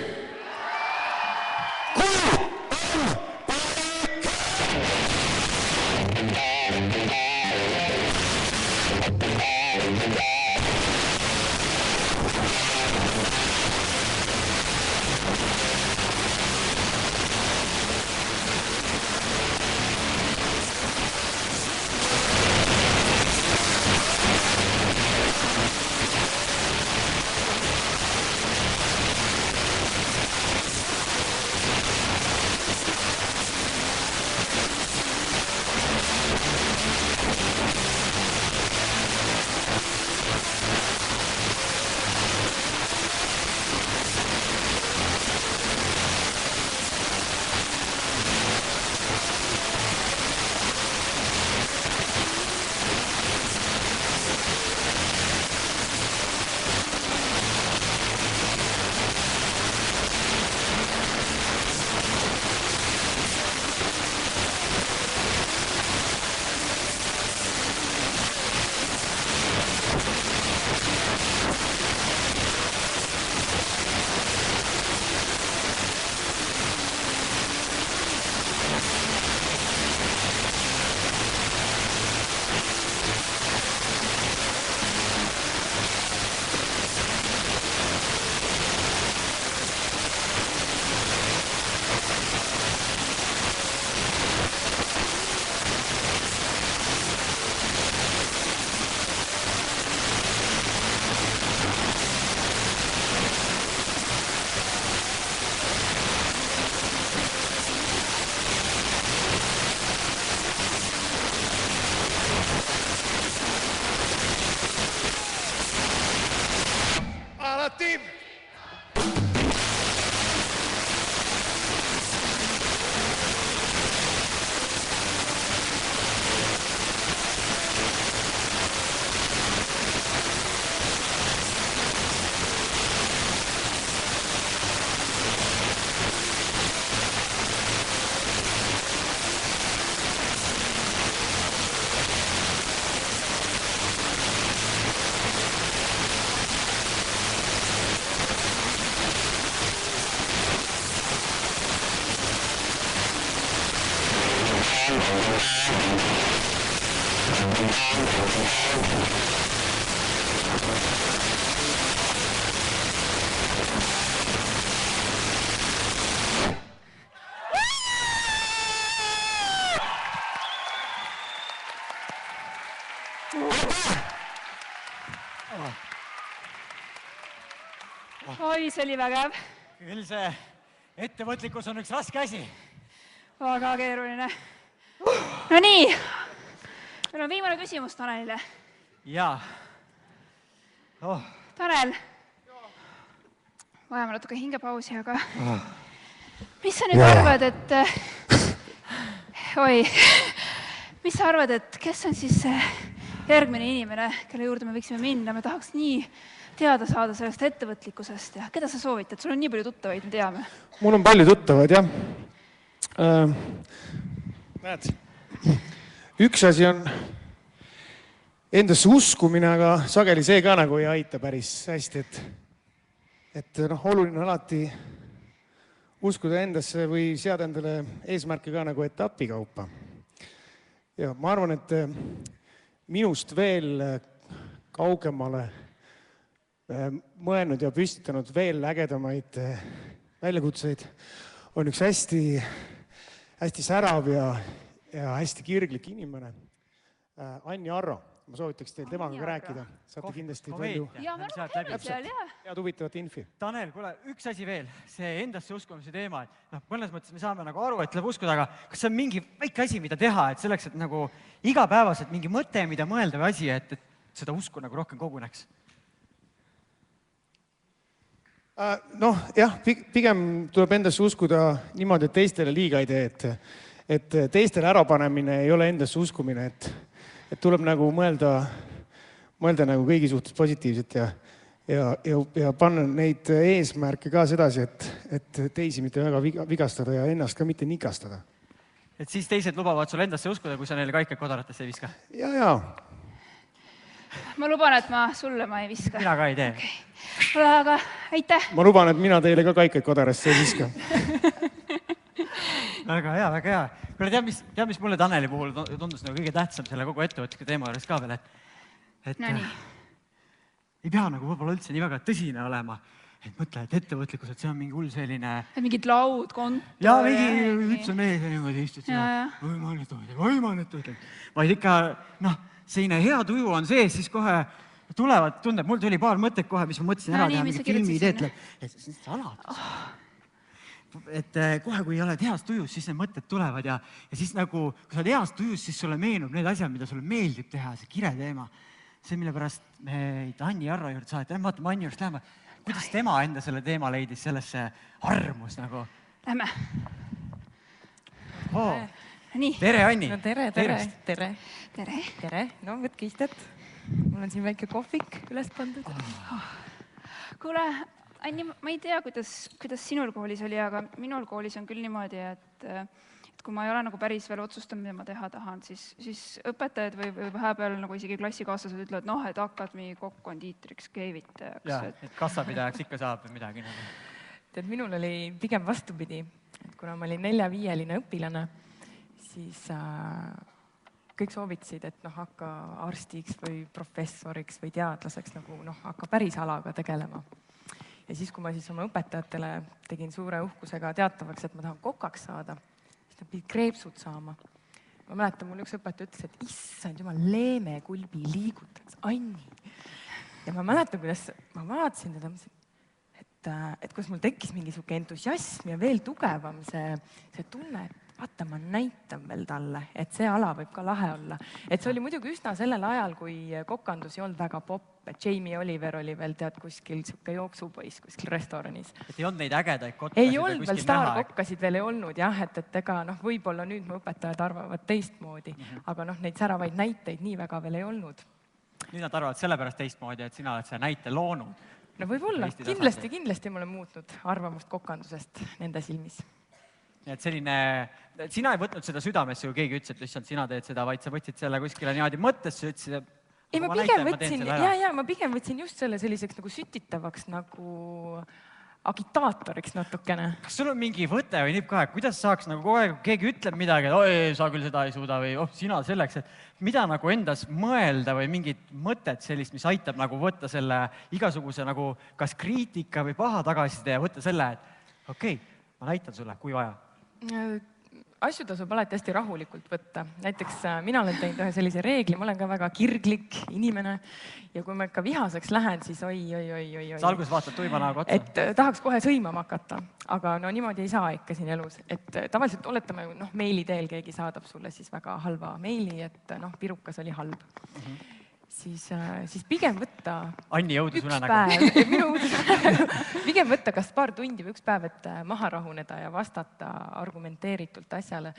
Oi, see oli vägev. Küll see ettevõtlikkus on üks raske asi. Väga keeruline. No nii, meil on viimane küsimus Tanelile. Jaa. Oh. Tanel, vajame natuke hingepausi, aga mis sa nüüd arvad, et... Oi, mis sa arvad, et kes on siis järgmine inimene, kelle juurde me võiksime minna? Me tahaks nii teada saada sellest ettevõtlikkusest ja keda sa soovitad? Sul on nii palju tuttavaid, me teame. Mul on palju tuttavaid, jah. Näed, üks asi on endasse uskumine, aga sageli see ka nagu ei aita päris hästi, et oluline alati uskuda endasse või seada endale eesmärke ka nagu etapikaupa. Ja ma arvan, et minust veel kaugemale mõelnud ja püstitanud veel ägedamaid väljakutseid on üks hästi särav ja ja hästi kirglik inimene. Anni Arro, ma soovitaks teil temaga ka rääkida. Saate kindlasti palju ja ma olen käinud seal, jah. head huvitavat infi. Tanel, kuule, üks asi veel, see endasse uskumise teema, et mõnes mõttes me saame nagu aru, et tuleb uskuda, aga kas see on mingi väike asi, mida teha, et selleks, et nagu igapäevaselt mingi mõte, mida mõelda või asi, et seda usku nagu rohkem koguneks? Noh, jah, pigem tuleb endasse uskuda niimoodi, et teistele liiga ei tee, et teistele ärapanemine ei ole endasse uskumine, et tuleb nagu mõelda nagu kõigi suhtes positiivselt ja panna neid eesmärke ka sedasi, et teisi mitte väga vigastada ja ennast ka mitte nikastada. Et siis teised lubavad sul endasse uskuda, kui sa neile kaikaid kodaratesse ei viska? Ja. Ma luban, et sulle ma ei viska. Mina ka ei tee. Okay. Aga aitäh. Ma luban, et mina teile ka kaikaid kodarasse ei viska. Väga hea, väga hea. Kuule, tead, mis mulle Taneli puhul tundus nagu kõige tähtsam selle kogu ettevõtliku teema juures ka veel, et ei pea nagu võib-olla üldse nii väga tõsine olema, et mõtle, et ettevõtlikkus, et see on mingi hull selline... Mingid laud, kontor... Ja mingi üldse mees ja niimoodi istud võimanetud. Vaid ikka, selline hea tuju on sees, siis kohe tulevad tunded. Mul tuli paar mõtet kohe, mis ma mõtlesin ära teha, mingi filmi ideed. See on saladus. Et kohe, kui oled heas tujus, siis need mõtted tulevad ja siis nagu, kui sa oled heas tujus, siis sulle meenub need asjad, mida sulle meeldib teha, see kire teema. See, mille pärast me Anni Arro juurde saadeti, vaatame Anni juurest läheme, kuidas tema enda selle teema leidis sellesse armus nagu? Lähme. Tere, Anni! No tere. No, võtke istet. Mul on siin väike kohvik üles pandud. Kuule, Anni, ma ei tea, kuidas sinul koolis oli, aga minul koolis on küll niimoodi, et kui ma ei ole nagu päris veel otsustanud, mida ma teha tahan, siis õpetajad või vahepeal nagu isegi klassikaaslased ütlevad, et hakkad mingi kokk-kondiitriks, keevitajaks. Jah, et kassapidajaks ikka saab või midagi. Tead, minul oli pigem vastupidi, et kuna ma olin 4-5-line õpilane, siis kõik soovitasid, et hakka arstiks või professoriks või teadlaseks, hakka päris alaga tegelema. Ja siis, kui ma oma õpetajatele tegin suure uhkusega teatavaks, et ma tahan kokaks saada, siis nad pidid kreepsud saama. Ma mäletan, mul üks õpetaja ütles, et issand jumal, Leeme Kulbi liigutaks, Anni. Ja ma mäletan, kuidas ma vaatasin teda, et kuidas mul tekkis mingi siuke entusiasm ja veel tugevam see tunne, et vaata, ma näitan veel talle, et see ala võib ka lahe olla. Et see oli muidugi üsna sellel ajal, kui kokandus ei olnud väga popp, et Jamie Oliver oli veel kuskil siuke jooksupoiss kuskil restoranis. Et ei olnud neid ägedaid kotkasid? Ei olnud veel staarkokkasid veel ei olnud, jah, et ega võib-olla nüüd mu õpetajad arvavad teistmoodi, aga neid säravaid näiteid nii väga veel ei olnud. Nüüd nad arvavad sellepärast teistmoodi, et sina oled see näite loonud. No võib-olla, kindlasti ma olen muutnud arvamust kokandusest nende silmis. Et selline, sina ei võtnud seda südamesse, kui keegi ütles, et lihtsalt sina teed seda, vaid sa võtsid selle kuskile niimoodi mõttesse, ütlesid, et ma pigem võtsin just selle selliseks nagu sütitavaks nagu agitaatoriks natukene. Kas sul on mingi võte või nipp ka, et kuidas saaks nagu kogu aeg, keegi ütleb midagi, et sa küll seda ei suuda või sina selleks, et mida nagu endas mõelda või mingit mõtet sellist, mis aitab nagu võtta selle igasuguse nagu kas kriitika või paha tagasiside ja võtta selle, et okei, ma näitan sulle, kui vaja. Asju tasub alati hästi rahulikult võtta. Näiteks mina olen teinud ühe sellise reegli, ma olen ka väga kirglik inimene ja kui ma ikka vihaseks lähen, siis oi. Sa alguses vaatad tuima näoga otsa? Et tahaks kohe sõimama hakata, aga niimoodi ei saa ikka siin elus. Et tavaliselt oletame, meili teel keegi saadab sulle siis väga halva meili, et pirukas oli halb. Siis pigem võtta Anni jõudus üks päev, pigem võtta kas paar tundi või üks päev, et maha rahuneda ja vastata argumenteeritult asjale,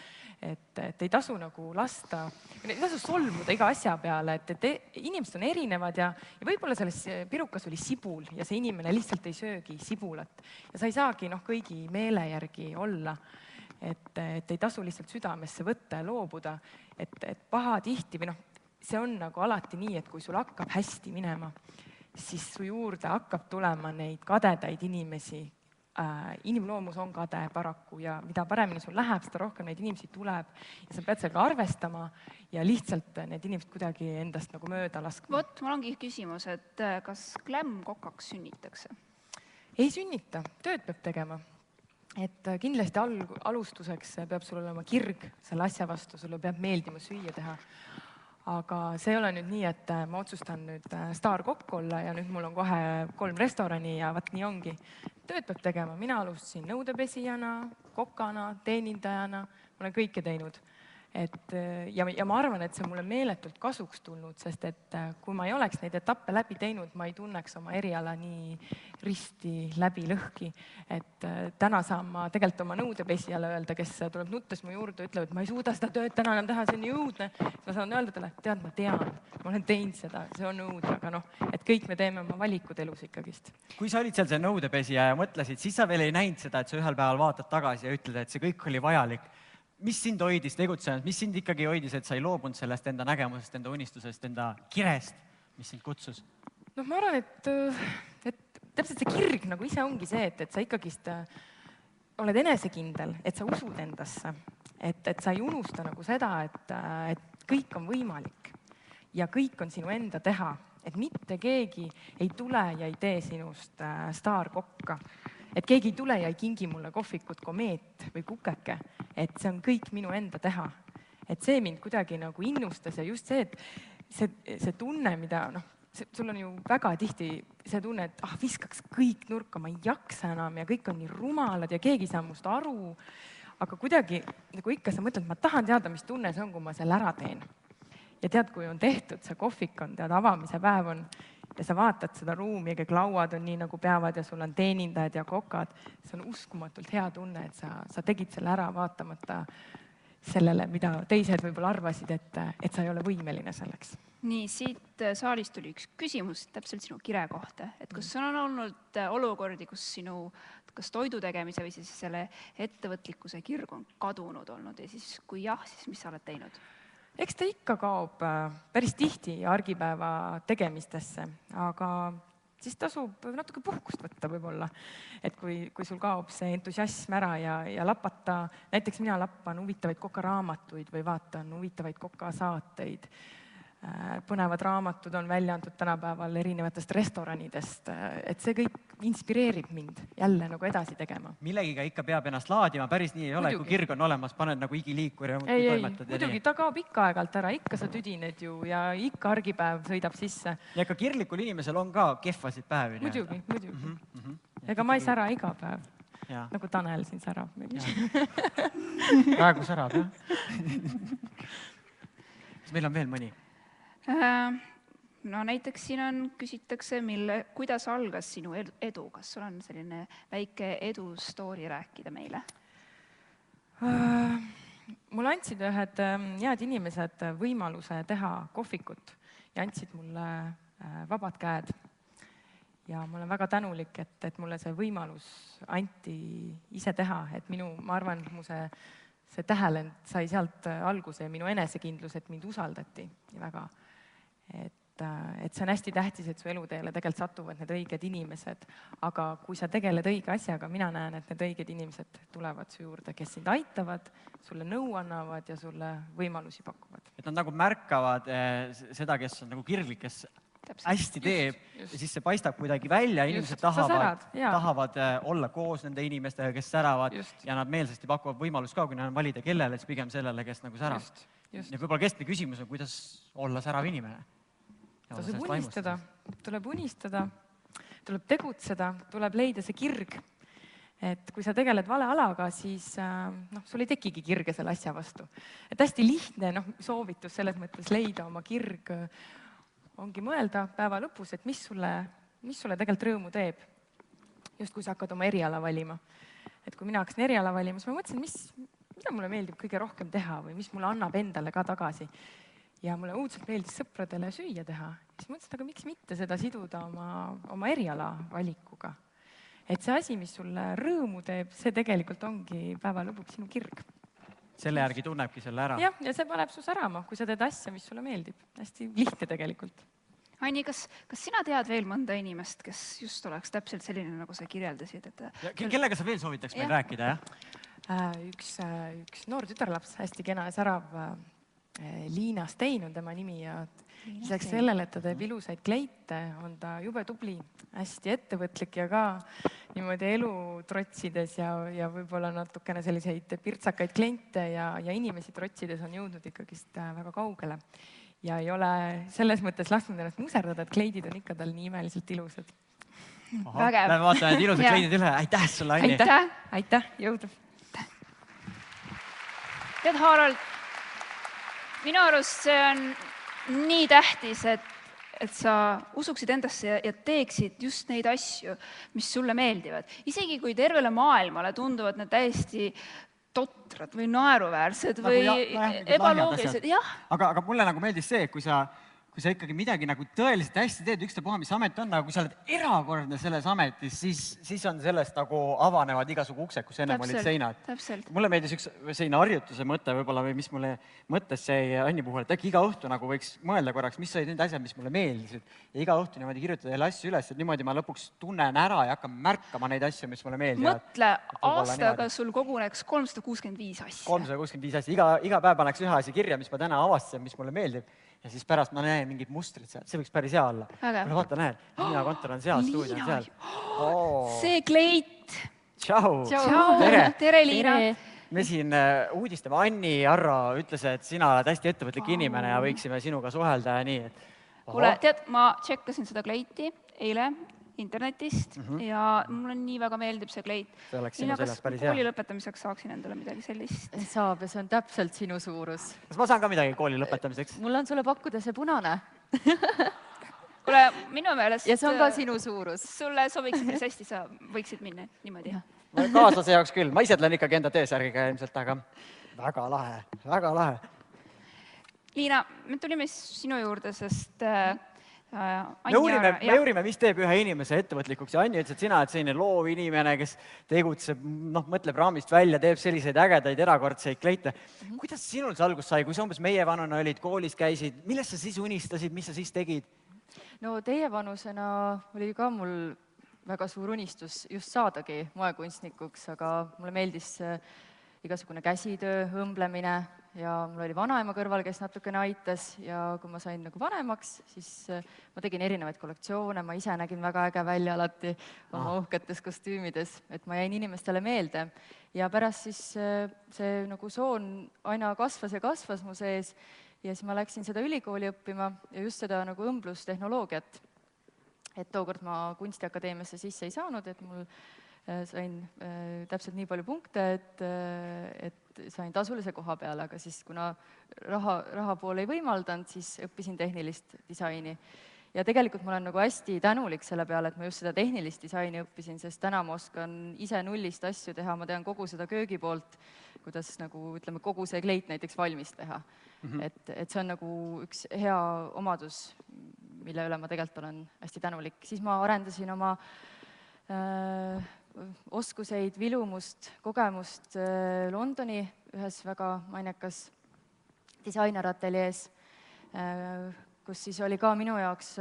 et ei tasu nagu lasta, ei tasu solmuda iga asja peale, et inimesed on erinevad ja võib-olla selles pirukas oli sibul ja see inimene lihtsalt ei söögi sibulat ja sa ei saagi kõigi meele järgi olla. Et ei tasu lihtsalt südamesse võtta ja loobuda, et paha tihti või see on nagu alati nii, et kui sul hakkab hästi minema, siis su juurde hakkab tulema neid kadedaid inimesi. Inimloomus on kade paraku ja mida paremini sul läheb, seda rohkem neid inimesi tuleb ja sa pead sellega arvestama ja lihtsalt need inimesed kuidagi endast nagu mööda laskma. Vot, mul ongi küsimus, et kas glam kokaks sünnitakse? Ei sünnita, tööd peab tegema. et kindlasti alustuseks peab sul olema kirg selle asja vastu, sulle peab meeldima süüa teha. Aga see ei ole nüüd nii, et ma otsustan nüüd staarkokk olla ja nüüd mul on kohe 3 restorani ja vaat nii ongi. Tööd peab tegema. Mina alustasin nõudepesijana, kokana, teenindajana, ma olen kõike teinud. Ja ma arvan, et see mulle meeletult kasuks tulnud, sest et kui ma ei oleks neid etappe läbi teinud, ma ei tunneks oma eriala nii risti läbi lõhki. Et täna saan ma tegelikult oma nõudepesijale öelda, kes tuleb nuttes mu juurde, ütleb, et ma ei suuda seda tööd täna enam teha, see on nii õudne. Ma saan öelda talle, tead, ma tean, ma olen teinud seda, see on õudne, aga et kõik me teeme oma valikud elus ikkagist. Kui sa olid seal see nõudepesija ja mõtlesid, siis sa veel ei näinud seda, et sa ühel päeval vaatad tagasi ja ütled, et see kõik oli vajalik. Mis sind hoidis tegutsenud, mis sind ikkagi hoidis, et sa ei loobunud sellest enda nägemusest, enda unistusest, enda kirest, mis sind kutsus? Ma arvan, et täpselt see kirg nagu ise ongi see, et sa ikkagist oled enesekindel, et sa usud endasse, et sa ei unusta nagu seda, et kõik on võimalik ja kõik on sinu enda teha, et mitte keegi ei tule ja ei tee sinust staarkokka. Et keegi ei tule ja ei kingi mulle kohvikut komeet või kukeke, et see on kõik minu enda teha. Et see mind kuidagi nagu innustas ja just see, et see tunne, mida, sul on ju väga tihti see tunne, et viskaks kõik nurka, ma ei jaksa enam ja kõik on nii rumalad ja keegi ei saa must aru. Aga kuidagi, nagu ikka sa mõtled, ma tahan teada, mis tunne see on, kui ma selle ära teen. Ja tead, kui on tehtud, see kohvik on, tead, avamise päev on, ja sa vaatad seda ruumi ja kõik lauad on nii, nagu peavad ja sul on teenindajad ja kokad. See on uskumatult hea tunne, et sa tegid selle ära vaatamata sellele, mida teised võib-olla arvasid, et sa ei ole võimeline selleks. Nii, siit saalist tuli üks küsimus täpselt sinu kire kohta. Et kas on olnud olukordi, kus sinu kas toidu tegemise või siis selle ettevõtlikkuse kirg on kadunud olnud ja siis kui jah, siis mis sa oled teinud? Eks ta ikka kaob päris tihti argipäeva tegemistesse, aga siis tasub natuke puhkust võtta võib-olla. Et kui sul kaob see entusiasm ära ja lapata, näiteks mina lappan huvitavaid kokaraamatuid või vaatan huvitavaid kokasaateid. Põnevad raamatud on välja antud tänapäeval erinevatest restoranidest, et see kõik inspireerib mind jälle nagu edasi tegema. Millegiga ikka peab ennast laadima, päris nii ei ole, kui kirg on olemas, paned nagu igiliikur ja toimetad. Muidugi, ta kaob ikka aegalt ära, ikka sa tüdined ju ja ikka argipäev sõidab sisse. Ja ka kirglikul inimesel on ka kehvasid päevi. Muidugi. Ega ma ei sära iga päev, nagu Tanel siin särab. Praegu särab, jah? Kas meil on veel mõni? No näiteks siin küsitakse, kuidas algas sinu edu? Kas sul on selline väike edu story rääkida meile? Mulle andsid ühed head inimesed võimaluse teha kohvikut ja andsid mulle vabad käed. Ja ma olen väga tänulik, et mulle see võimalus anti ise teha, et ma arvan, mu see tähelend sai sealt alguse ja minu enesekindlus, et mind usaldati väga. Et see on hästi tähtis, et su eluteele tegelikult satuvad need õiged inimesed, aga kui sa tegeled õige asjaga, mina näen, et need õiged inimesed tulevad su juurde, kes sind aitavad, sulle nõu annavad ja sulle võimalusi pakuvad. Et nad nagu märkavad seda, kes on nagu kirglik, kes hästi teeb ja siis see paistab kuidagi välja, inimesed tahavad olla koos nende inimestega, kes säravad ja nad meelsasti pakuvad võimalust ka, kui nad on valida kellele, siis pigem sellele, kes nagu särab. Ja võib-olla keskne küsimus on, kuidas olla särav inimene. Tasub unistada, tuleb unistada, tuleb tegutseda, tuleb leida see kirg. Et kui sa tegeled vale alaga, siis sul ei tekigi kirge selle asja vastu. Et hästi lihtne soovitus selles mõttes leida oma kirg ongi mõelda päeva lõpus, et mis sulle tegelikult rõõmu teeb. Just kui sa hakkad oma eriala valima. Et kui mina hakkasin eriala valima, siis ma mõtlesin, mida mulle meeldib kõige rohkem teha või mis mulle annab endale ka tagasi. Ja mulle õudselt meeldis sõpradele süüa teha. Siis mõtlesin, aga miks mitte seda siduda oma eriala valikuga. Et see asi, mis sulle rõõmu teeb, see tegelikult ongi päeva lõpuks sinu kirg. Selle järgi tunnebki selle ära. Ja see paneb su särama, kui sa teed asja, mis sulle meeldib. Hästi lihtne tegelikult. Aini, kas sina tead veel mõnda inimest, kes just oleks täpselt selline, nagu sa kirjeldasid? Kellega sa veel soovitaks meil rääkida, jah? Üks noor tütarlaps, hästi kena ja särav Liina Stein on tema nimi ja lisaks sellele, et ta teeb ilusaid kleite, on ta jube tubli, hästi ettevõtlik ja ka niimoodi elu trotsides ja võib-olla natukene selliseid pirtsakaid kliente ja inimesi trotsides on jõudnud ikkagist väga kaugele. Ja ei ole selles mõttes lasknud ennast muserdada, et kleidid on ikka tal nii imeliselt ilusad. Lähme vaatame need ilusad kleidid üle. Aitäh sulle, Anni! Aitäh, jõudu! Tead, Harald, minu arust see on nii tähtis, et sa usuksid endasse ja teeksid just neid asju, mis sulle meeldivad. Isegi kui tervele maailmale tunduvad need täiesti totrad või naeruväärsed või ebaloogilised. Aga mulle meeldis see, et kui sa ikkagi midagi tõeliselt hästi teed, ükstapuha, mis amet on, aga kui sa oled erakordne selles ametis, siis on sellest avanevad igasugu uksed, kus ennem olid seinad. Mulle meeldis üks selline harjutuse mõte võib-olla või mis mulle mõttes see Anni puhul, et äkki iga õhtu võiks mõelda korraks, mis olid need asjad, mis mulle meeldisid. Ja iga õhtu niimoodi kirjutada jälle asju üles, et niimoodi ma lõpuks tunnen ära ja hakkan märkama neid asju, mis mulle meeldivad. Mõtle, aastaga sul koguneks 365 asja. 365 asja. Iga päev paneks ühe asja kirja, mis ma täna avastasin, mis mulle meeldib. Ja siis pärast ma näen mingid mustrid seal, see võiks päris hea olla. Vaata, näed, Liina kontor on seal, stuudio on seal. See kleit. Tšau! Tere, Liina! Me siin uudistame, Anni Arro ütles, et sina oled hästi ettevõtlik inimene ja võiksime sinuga suhelda ja nii. Kuule, tead, ma tšekkasin seda kleiti eile internetist ja mulle nii väga meeldib see kleit. Liina, kas kooli lõpetamiseks saaksin endale midagi sellist? Saab ja see on täpselt sinu suurus. Kas ma saan ka midagi kooli lõpetamiseks? Mul on sulle pakkuda see punane. Kuule, minu meelest... Ja see on ka sinu suurus. Sulle sobiks päris hästi, sa võiksid minna niimoodi. Kaaslase jaoks küll. Ma isetlen ikkagi enda T-särgiga ilmselt, aga väga lahe, väga lahe. Liina, me tulime sinu juurde, sest... Me uurime, mis teeb ühe inimese ettevõtlikuks ja Anni ütles, et sina oled selline loov inimene, kes tegutseb, mõtleb raamist välja, teeb selliseid ägedaid erakordseid kleite. Kuidas sinul see algus sai, kui sa umbes meie vanuna olid, koolis käisid, millest sa siis unistasid, mis sa siis tegid? No teie vanusena oli ka mul väga suur unistus just saadagi moekunstnikuks, aga mulle meeldis igasugune käsitöö, õmblemine ja mul oli vanaema kõrval, kes natukene aitas ja kui ma sain vanemaks, siis ma tegin erinevaid kollektsioone, ma ise nägin väga äge välja alati oma uhketes kostüümides, et ma jäin inimestele meelde. Ja pärast siis see soon aina kasvas mu sees ja siis ma läksin seda ülikooli õppima ja just seda õmblustehnoloogiat. Et tookord ma Kunstiakadeemiasse sisse ei saanud, et mul sain täpselt nii palju punkte, et sain tasulise koha peale, aga siis kuna raha pool ei võimaldanud, siis õppisin tehnilist disaini. Ja tegelikult ma olen hästi tänulik selle peale, et ma just seda tehnilist disaini õppisin, sest täna ma oskan ise nullist asju teha, ma tean kogu seda köögi poolt, kuidas kogu see kleit näiteks valmis teha. Et see on üks hea omadus, mille üle ma tegelikult olen hästi tänulik. Siis ma arendasin oma oskuseid, vilumust, kogemust Londoni ühes väga mainekas disainerateljees, kus siis oli ka minu jaoks,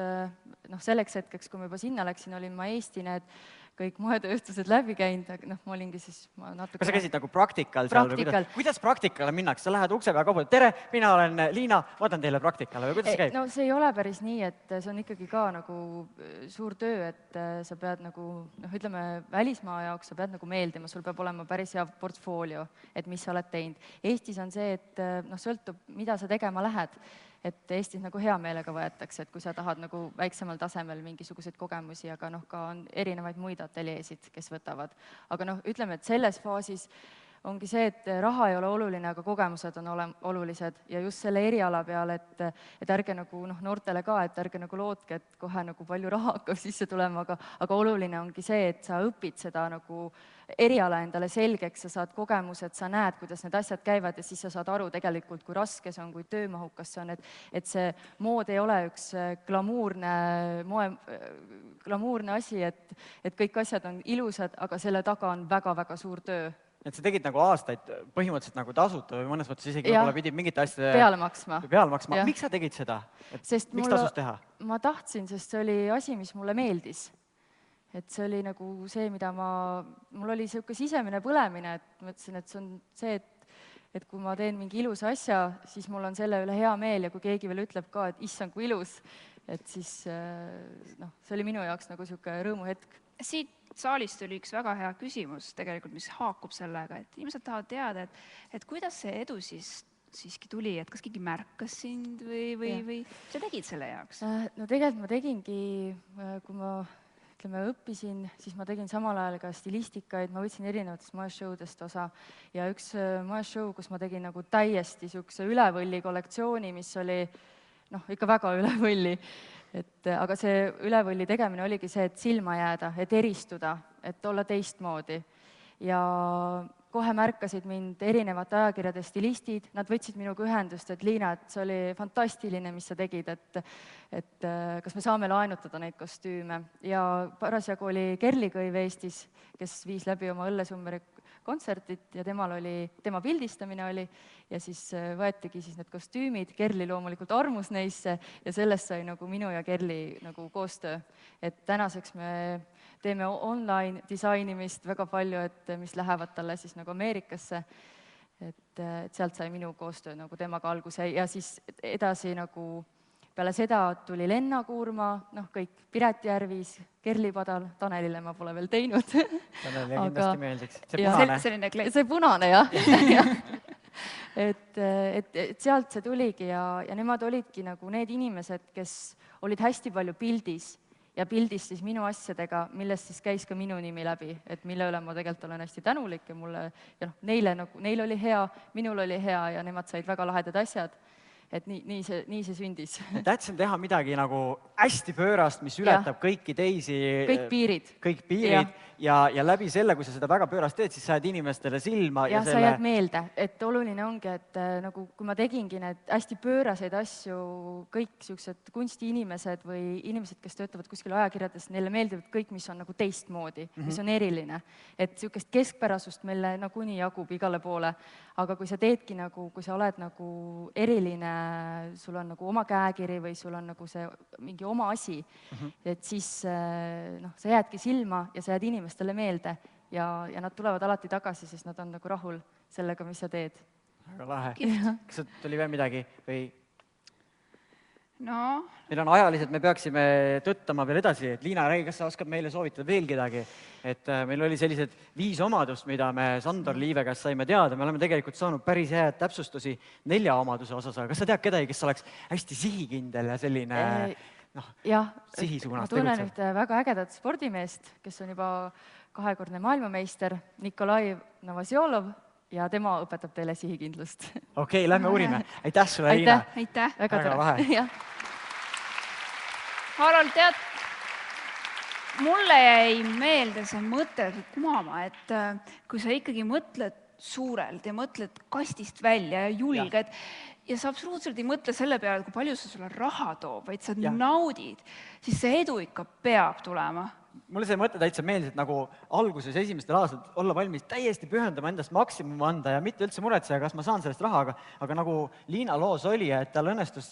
selleks hetkeks, kui ma juba sinna läksin, olin ma Eesti need kõik moetööstused läbi käinud, ma olingi siis natuke... Kas sa käisid praktikal seal? Praktikal. Kuidas praktikale minnakse? Sa lähed ukse peale kaupa, tere, mina olen Liina, vaatan teile praktikale või kuidas see käib? No see ei ole päris nii, et see on ikkagi ka suur töö, et sa pead välismaa jaoks sa pead meeldima, sul peab olema päris hea portfoolio, et mis sa oled teinud. Eestis on see, et sõltub, mida sa tegema lähed. Et Eestis hea meelega võetakse, et kui sa tahad väiksemal tasemel mingisuguseid kogemusi, aga ka on erinevaid muid ateljeesid, kes võtavad. Aga ütleme, et selles faasis ongi see, et raha ei ole oluline, aga kogemused on olulised ja just selle eriala peale, et ärge noortele ka, et ärge lootke, et kohe palju raha hakkab sisse tulema, aga oluline ongi see, et sa õpid seda eriala endale selgeks, sa saad kogemused, sa näed, kuidas need asjad käivad ja siis sa saad aru tegelikult, kui raske see on, kui töömahukas see on, et see mood ei ole üks glamuurne asi, et kõik asjad on ilusad, aga selle taga on väga-väga suur töö. Et sa tegid aastaid põhimõtteliselt tasuta või mõnes mõttes isegi võib-olla pidid mingit asja peale maksma. Miks sa tegid seda? Miks tasus teha? Ma tahtsin, sest see oli asi, mis mulle meeldis. Et see oli see, mida mul oli sisemine põlemine, et mõtlesin, et see on see, et kui ma teen mingi ilusa asja, siis mul on selle üle hea meel ja kui keegi veel ütleb ka, et issand, kui ilus, et siis noh, see oli minu jaoks nagu niisugune rõõmuhetk. Siit saalist oli üks väga hea küsimus tegelikult, mis haakub sellega, et inimesed tahavad teada, et kuidas see edu siis siiski tuli, et kas keegi märkas sind või sa tegid selle jaoks? No tegelikult ma tegingi, kui ma õppisin, siis ma tegin samal ajal ka stilistikaid, ma võtsin erinevatest moeshowdest osa ja üks moeshow, kus ma tegin nagu täiesti niisuguse ülevõlli kollektsiooni, mis oli noh, ikka väga ülevõlli. Aga see ülevõlli tegemine oligi see, et silma jääda, et eristuda, et olla teistmoodi. Ja kohe märkasid mind erinevate ajakirjade stilistid, nad võtsid minuga ühendust, et Liina, et see oli fantastiline, mis sa tegid, et kas me saame laenutada neid kostüüme. Ja parasjagu oli Kerli Kõiv Eestis, kes viis läbi oma Õllesummeri kontsertit ja tema pildistamine oli ja siis võetigi siis need kostüümid, Kerli loomulikult armus neisse ja sellest sai nagu minu ja Kerli nagu koostöö. Et tänaseks me teeme online disainimist väga palju, et mis lähevad talle siis nagu Ameerikasse, et sealt sai minu koostöö nagu temaga alguse ja siis edasi nagu peale seda tuli Lenna Kuurma, noh kõik, Piret Järvis, Kerli Padal, Tanelile ma pole veel teinud. Tanelile kindlasti meeldiks. See punane. Selline kleit. See punane, jah. Et sealt see tuligi ja nemad olidki nagu need inimesed, kes olid hästi palju pildis ja pildis siis minu asjadega, millest siis käis ka minu nimi läbi, et mille üle ma tegelikult olen hästi tänulik ja mulle, ja noh, neil oli hea, minul oli hea ja nemad said väga lahedad asjad. Et nii see sündis. Tähtis on teha midagi nagu hästi pöörast, mis ületab kõiki teisi... Kõik piirid ja läbi selle, kui sa seda väga pöörast teed, siis sa jääd inimestele silma. Ja sa jääd meelde, et oluline ongi, et nagu kui ma tegingi need hästi pööraseid asju, kõik niisugused kunstiinimesed või inimesed, kes töötavad kuskil ajakirjades, neile meeldivad kõik, mis on nagu teistmoodi, mis on eriline. Et niisugust keskpärasust meile nagunii jagub igale poole. Aga kui sa teedki nagu, kui sa oled nagu eriline, sul on nagu oma käekiri või sul on nagu see mingi oma asi, et siis noh, sa jäädki silma ja sa jääd inimestele meelde ja nad tulevad alati tagasi, sest nad on nagu rahul sellega, mis sa teed. Väga lahe. Kas tuli veel midagi või? No. Meil on ajaliselt, me peaksime tõttama veel edasi, et Liina, räägi, kas sa oskad meile soovitada veel kedagi? Et meil oli sellised 5 omadust, mida me Sandor Liive käest saime teada, me oleme tegelikult saanud päris head täpsustusi 4 omaduse osas, aga kas sa tead kedagi, kes oleks hästi sihikindel ja selline sihisuunas tegutsev? Ma tunnen ühte väga ägedat spordimeest, kes on juba 2-kordne maailmameister, Nikolai Novosjolov, ja tema õpetab teile sihikindlust. Okei, lähme uurime. Aitäh sulle, Liina. Aitäh. Väga tore. Harald, tead, mulle jäi meelde see mõte kumama, et kui sa ikkagi mõtled suurelt ja mõtled kastist välja ja julged ja sa absoluutselt ei mõtle selle peale, kui palju see sulle raha toob, vaid sa naudid, siis see edu ikka peab tulema. Mulle see mõte täitsa meeldis, et nagu alguses esimestel aastatel olla valmis täiesti pühendama endast maksimum anda ja mitte üldse muretseda, kas ma saan sellest raha, aga nagu Liina loos oli, et tal õnnestus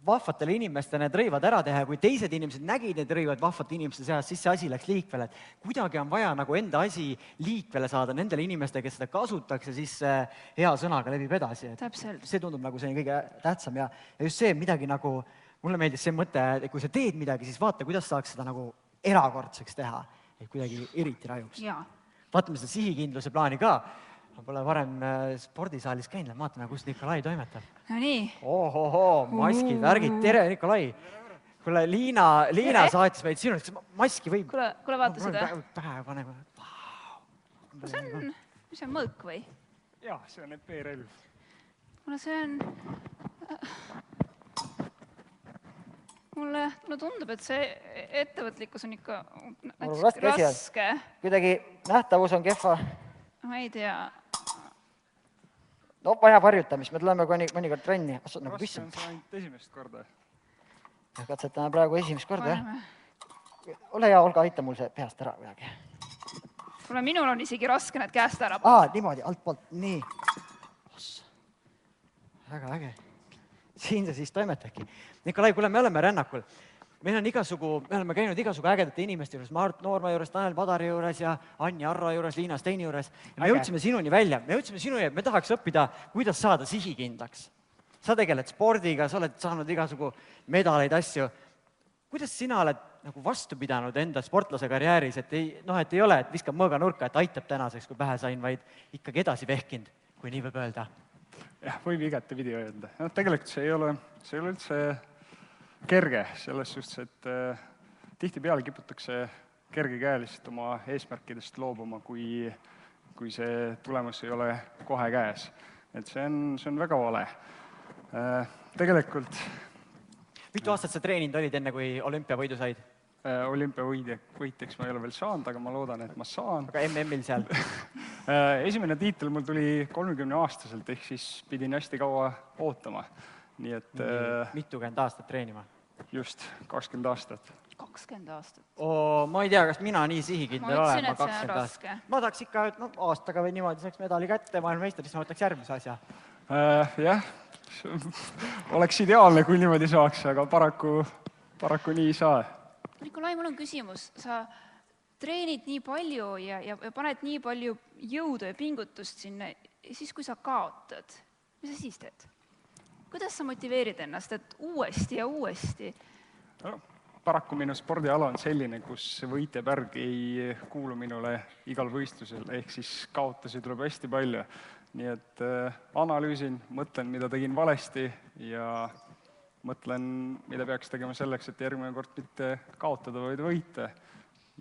vahvatele inimestele need rõivad ära teha ja kui teised inimesed nägid need rõivad vahvate inimeste seas, siis see asi läks liikvele. Et kuidagi on vaja nagu enda asi liikvele saada nendele inimestele, kes seda kasutaks ja siis hea sõnaga levib edasi. See tundub nagu see kõige tähtsam ja just see midagi nagu, mulle meeldis see mõte, et kui sa teed midagi, siis vaata, kuidas saaks seda nagu erakordseks teha, et kuidagi eriti rajuks. Vaatame seda sihikindluse plaani ka. Ma pole varem spordisaalis käinud, vaatame, kus Nikolai toimetab. No nii. Ohohoo, maskid, värgid, tere Nikolai. Kuule, Liina saatis meid sinu, maski võib... Kuule, vaata seda. Pähe paneme. Mis on mõõk või? Jah, see on EP-relv. Mulle see on... Mulle tundub, et see ettevõtlikkus on ikka raske. Kuidagi nähtavus on kehva. Ma ei tea. No vajab harjutamist, me tuleme mõnikord trenni. Raske on see ainult esimest korda. Katsetame praegu esimest korda, jah. Ole hea, Olga, aita mul see peast ära kuidagi. Kuule, minul on isegi raske need käest ära. Niimoodi, alt poolt, nii. Väga äge. Siin sa siis toimetadki. Nikolai, kuule, me oleme rännakul. meil on me oleme käinud igasugu ägedate inimeste juures, Mart Noorma juures, Tanel Padari juures ja Anni Arro juures, Liina Steini juures. Me jõudsime sinuni välja, et me tahaks õppida, kuidas saada sihikindlaks. Sa tegeled spordiga, sa oled saanud igasugu medaleid, asju. Kuidas sina oled nagu vastu pidanud enda sportlase karjääris, et ei ole, et viskab mõõga nurka, et aitab tänaseks, kui pähe sain, vaid ikkagi edasi vehkinud, kui nii võib öelda? Jah, võib igatepidi öelda. Tegelikult see ei ole üldse kerge, selles suhtes, et tihtipeale kiputakse kergekäeliselt oma eesmärkidest loobuma, kui see tulemus ei ole kohe käes. Et see on väga vale. Tegelikult mitu aastat sa treeninud olid enne, kui olümpiavõidu said? Olümpiavõitjaks ma ei ole veel saanud, aga ma loodan, et ma saan. Aga MM-il seal? Esimene tiitel mul tuli 30-aastaselt, ehk siis pidin hästi kaua ootama. Nii et... Mitukümmend aastat treenima? Just, 20 aastat. 20 aastat? Ma ei tea, kas mina nii sihikindel olen. Ma ütlesin, et see on raske. Ma tahaks ikka, et aastaga või niimoodi saaks medali kätte, maailmameister, siis ma võtaks järgmise asja. Jah, oleks ideaalne, kui niimoodi saaks, aga paraku nii ei saa. Nikolai, mul on küsimus. Sa treenid nii palju ja paned nii palju jõudu ja pingutust sinna, ja siis kui sa kaotad, mis sa siis teed? Kuidas sa motiveerid ennast, et uuesti ja uuesti? Paraku minu spordiala on selline, kus võitjapärg ei kuulu minule igal võistlusel, ehk siis kaotusi tuleb hästi palju. Nii et analüüsin, mõtlen, mida tegin valesti ja mõtlen, mida peaks tegema selleks, et järgmine kord mitte kaotada, vaid võita.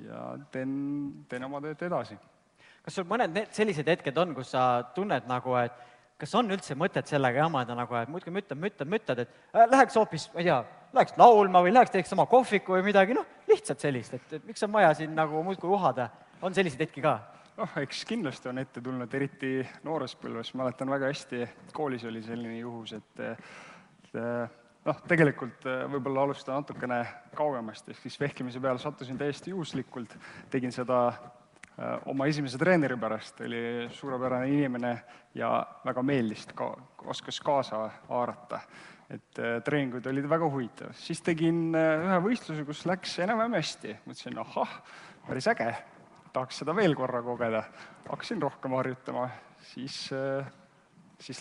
Ja teen oma tööd edasi. Kas sul mõned sellised hetked on, kus sa tunned nagu, et kas on üldse mõtet sellega jamada, nagu, et muudki müttad, et läheks hoopis, ma ei tea, läheks laulma või läheks teeks oma kohviku või midagi, lihtsalt sellist, et miks on vaja siin nagu muudkui uhada? On selliseid hetki ka? Eks kindlasti on ette tulnud, eriti noorespõlves. Mäletan väga hästi, koolis oli selline juhus, et tegelikult võib-olla alustan natukene kaugemast, ehk siis vehkimise peale sattusin täiesti juhuslikult, tegin seda oma esimese treeneri pärast, oli suurepärane inimene ja väga meeldis, oskas kaasa haarata. Et treeningud olid väga huvitav. Siis tegin ühe võistluse, kus läks enam hästi. Mõtlesin, päris äge, tahaks seda veel korra kogeda. Hakkasin rohkem harjutama, siis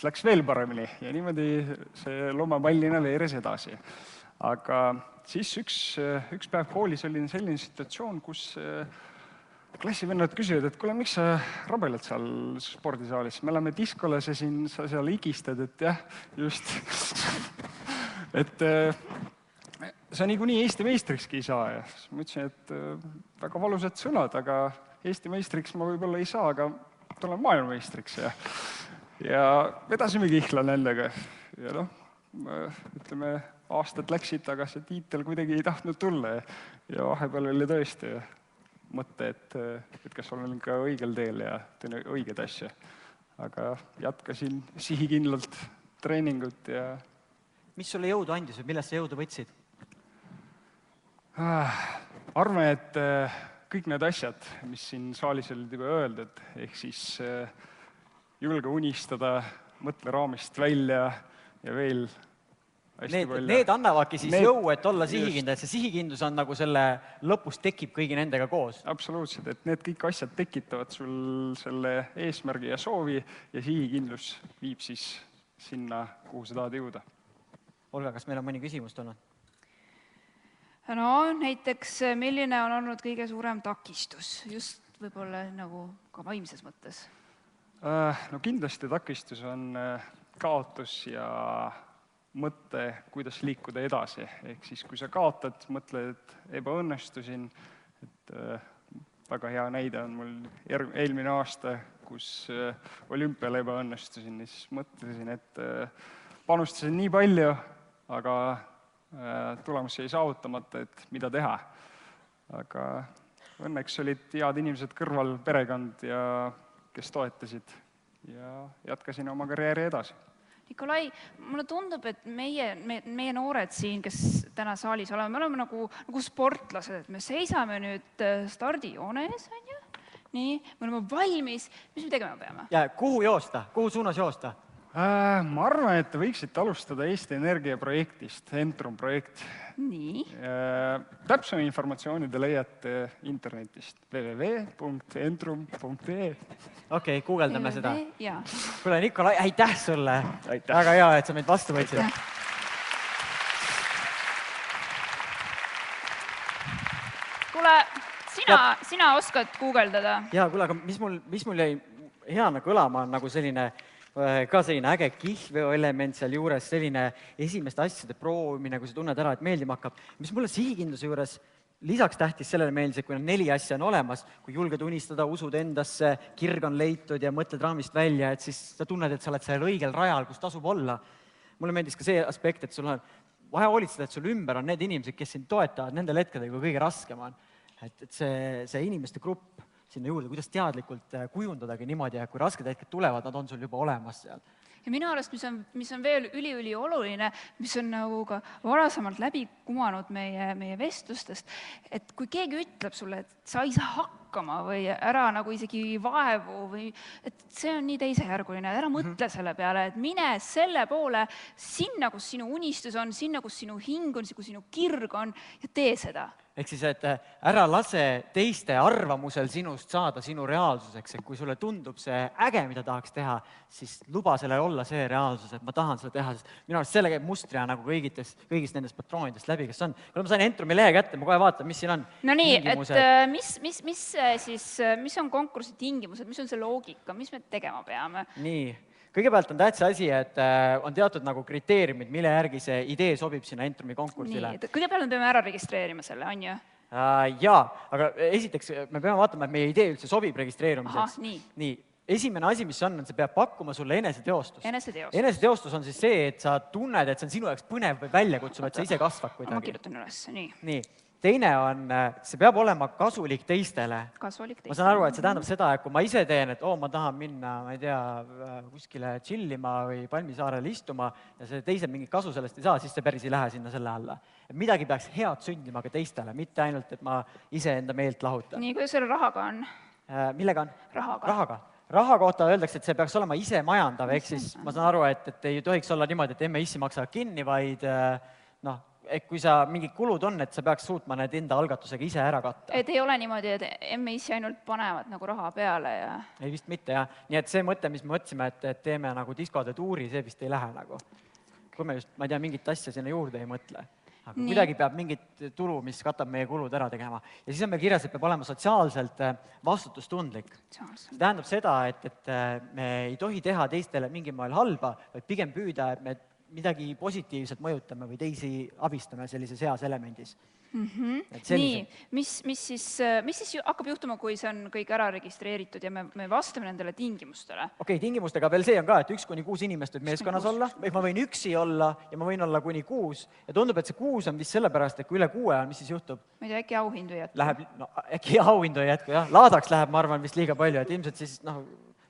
läks veel paremini ja niimoodi see loomapallina veeres edasi. Aga siis üks päev koolis oli selline situatsioon, kus klassivennad küsivad, et kuule, miks sa rabeled seal spordisaalis? Me oleme diskoles ja sa seal higistad, et jah, just. Et sa niikuinii Eesti meistrikski ei saa. Ja ma ütlesin, et väga valusad sõnad, aga Eesti meistriks ma võib-olla ei saa, aga tulen maailmameistriks. Ja vedasime kihla nendega. Ja ütleme, aastad läksid, aga see tiitel kuidagi ei tahtnud tulla. Ja vahepeal oli tõesti mõtte, et kas olen ka õigel teel ja teen õiged asja. Aga jätkasin sihikindlalt treeningut ja... Mis sulle jõudu andis või millest sa jõudu võtsid? Arvan, et kõik need asjad, mis siin saalis olid juba öeldud, ehk siis julge unistada, mõtle raamist välja ja veel hästi palju. Need annavadki siis jõu, et olla sihikindel, et see sihikindlus on nagu selle lõpus tekib kõigi nendega koos. Absoluutselt, et need kõik asjad tekitavad sul selle eesmärgi ja soovi ja sihikindlus viib siis sinna, kuhu sa tahad jõuda. Olga, kas meil on mõni küsimus tulnud? Näiteks, milline on olnud kõige suurem takistus, just võib-olla nagu ka vaimses mõttes? Kindlasti takistus on kaotus ja mõte, kuidas liikuda edasi. Ehk siis, kui sa kaotad, mõtled, et ebaõnnestusin, et väga hea näide on mul eelmine aasta, kus olümpial ebaõnnestusin, siis mõtlesin, et panustasin nii palju, aga tulemus jäi saavutamata, et mida teha. Aga õnneks olid head inimesed kõrval, perekond, kes toetasid ja jätkasin oma karjääri edasi. Nikolai, mulle tundub, et meie noored siin, kes täna saalis oleme, me oleme nagu sportlased, et me seisame nüüd stardijoones, on ju? Nii, me oleme valmis, mis me tegema peame? Ja kuhu joosta? Kuhu suunas joosta? Ma arvan, et te võiksite alustada Eesti Energia projektist, Entrum projekt. Nii. Täpsema informatsiooni te leiate internetist www.entrum.ee. Okei, guugeldame seda. Jaa. Kuule, Nikolai, aitäh sulle! Aitäh. Väga hea, et sa meid vastu võtsid. Kuule, sina oskad guugeldada? Jaa, kuule, aga mis mul jäi heana kõlama, on nagu selline ka selline äge kihlveoelement seal juures, selline esimeste asjade proovimine, kui sa tunned ära, et meeldima hakkab. Mis mulle sihikindluse juures lisaks tähtis sellele meeldis, et kui 4 asja on olemas, kui julged unistada, usud endasse, kirg on leitud ja mõtled raamist välja, et siis sa tunned, et sa oled sellel õigel rajal, kus tasub olla. Mulle meeldis ka see aspekt, et sul on vaja hoolitseda, et sul ümber on need inimesed, kes sind toetavad nendel hetkedel, kui kõige raskem on. Et see inimeste grupp sinna juurde, kuidas teadlikult kujundadagi niimoodi, et kui rasked hetked tulevad, nad on sul juba olemas seal. Ja minu arust, mis on veel üli oluline, mis on nagu ka varasemalt läbi kumanud meie vestlustest, et kui keegi ütleb sulle, et sa ei saa hakkama või ära nagu isegi vaevu või et see on nii teisejärguline, ära mõtle selle peale, et mine selle poole sinna, kus sinu unistus on, sinna, kus sinu hing on, kus sinu kirg on ja tee seda. Ehk siis, et ära lase teiste arvamusel sinust saada sinu reaalsuseks, et kui sulle tundub see äge, mida tahaks teha, siis luba sellel olla see reaalsus, et ma tahan seda teha, sest minu arust selle käib mustrina nagu kõigist nendest patroonidest läbi, kes on. Kui ma sain Entrumi lehe kätte, ma kohe vaatan, mis siin on. No nii, et mis on konkursi tingimused, mis on see loogika, mis me tegema peame? Nii. Kõigepealt on tähtsa asi, et on teatud nagu kriteeriumid, mille järgi see idee sobib sinna Entrumi konkursile. Nii, kõigepealt me peame ära registreerima selle, on ju? Jaa, aga esiteks me peame vaatama, et meie idee üldse sobib registreerumiseks. Aha, nii. Nii, esimene asi, mis on, see peab pakkuma sulle eneseteostus. Eneseteostus on siis see, et sa tunned, et see on sinu jaoks põnev või väljakutsuv, et sa ise kasvad kuidagi. Ma kirjutan üles, nii. Nii. Teine on, see peab olema kasulik teistele. Ma saan aru, et see tähendab seda, et kui ma ise teen, et ma tahan minna, ma ei tea, kuskile chillima või Palmisaarele istuma ja see teised mingit kasu sellest ei saa, siis see päris ei lähe sinna selle alla. Et midagi peaks head sündima ka teistele, mitte ainult, et ma ise enda meelt lahutan. Nii, kuidas selle rahaga on? Millega on? Rahaga. Raha kohta öeldakse, et see peaks olema ise majandav, ehk siis ma saan aru, et ei tohiks olla niimoodi, et MIS-i maksavad kinni, vaid et kui sa mingid kulud on, et sa peaks suutma need enda algatusega ise ära katta. Et ei ole niimoodi, et MIS-i ainult panevad nagu raha peale ja... Ei vist mitte, jah. Nii et see mõte, mis me mõtlesime, et teeme nagu diskode tuuri, see vist ei lähe nagu. Kui me just, ma ei tea, mingit asja sinna juurde ei mõtle. Aga kuidagi peab mingit tulu, mis katab meie kulud ära tegema. Ja siis on meil kirjas, et peab olema sotsiaalselt vastutustundlik. See tähendab seda, et me ei tohi teha teistele mingil moel halba, vaid pigem püüda, et me midagi positiivselt mõjutame või teisi abistame sellises heas elemendis. Nii, mis siis hakkab juhtuma, kui see on kõik ära registreeritud ja me vastame nendele tingimustele? Okei, tingimustega veel see on ka, et 1-6 inimest võib meeskonnas olla, või ma võin üksi olla ja ma võin olla kuni 6 ja tundub, et see 6 on vist sellepärast, et kui üle 6 on, mis siis juhtub? Ma ei tea, äkki auhindu ei jätku? Äkki auhindu ei jätku, jah. Laadaks läheb, ma arvan, vist liiga palju, et ilmselt siis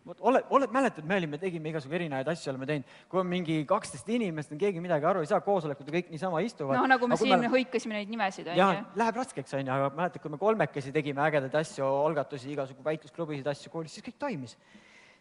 mäletad, me tegime igasugu erinevaid asju, oleme teinud, kui on mingi 12 inimest, keegi midagi aru ei saa, koosolekud ja kõik niisama istuvad. Nagu me siin hõikasime neid nimesid, on ju? Jah, läheb raskeks, on ju, aga mäletad, kui me 3 tegime ägedaid asju, algatusi, igasugu väitlusklubisid asju koolis, siis kõik toimis.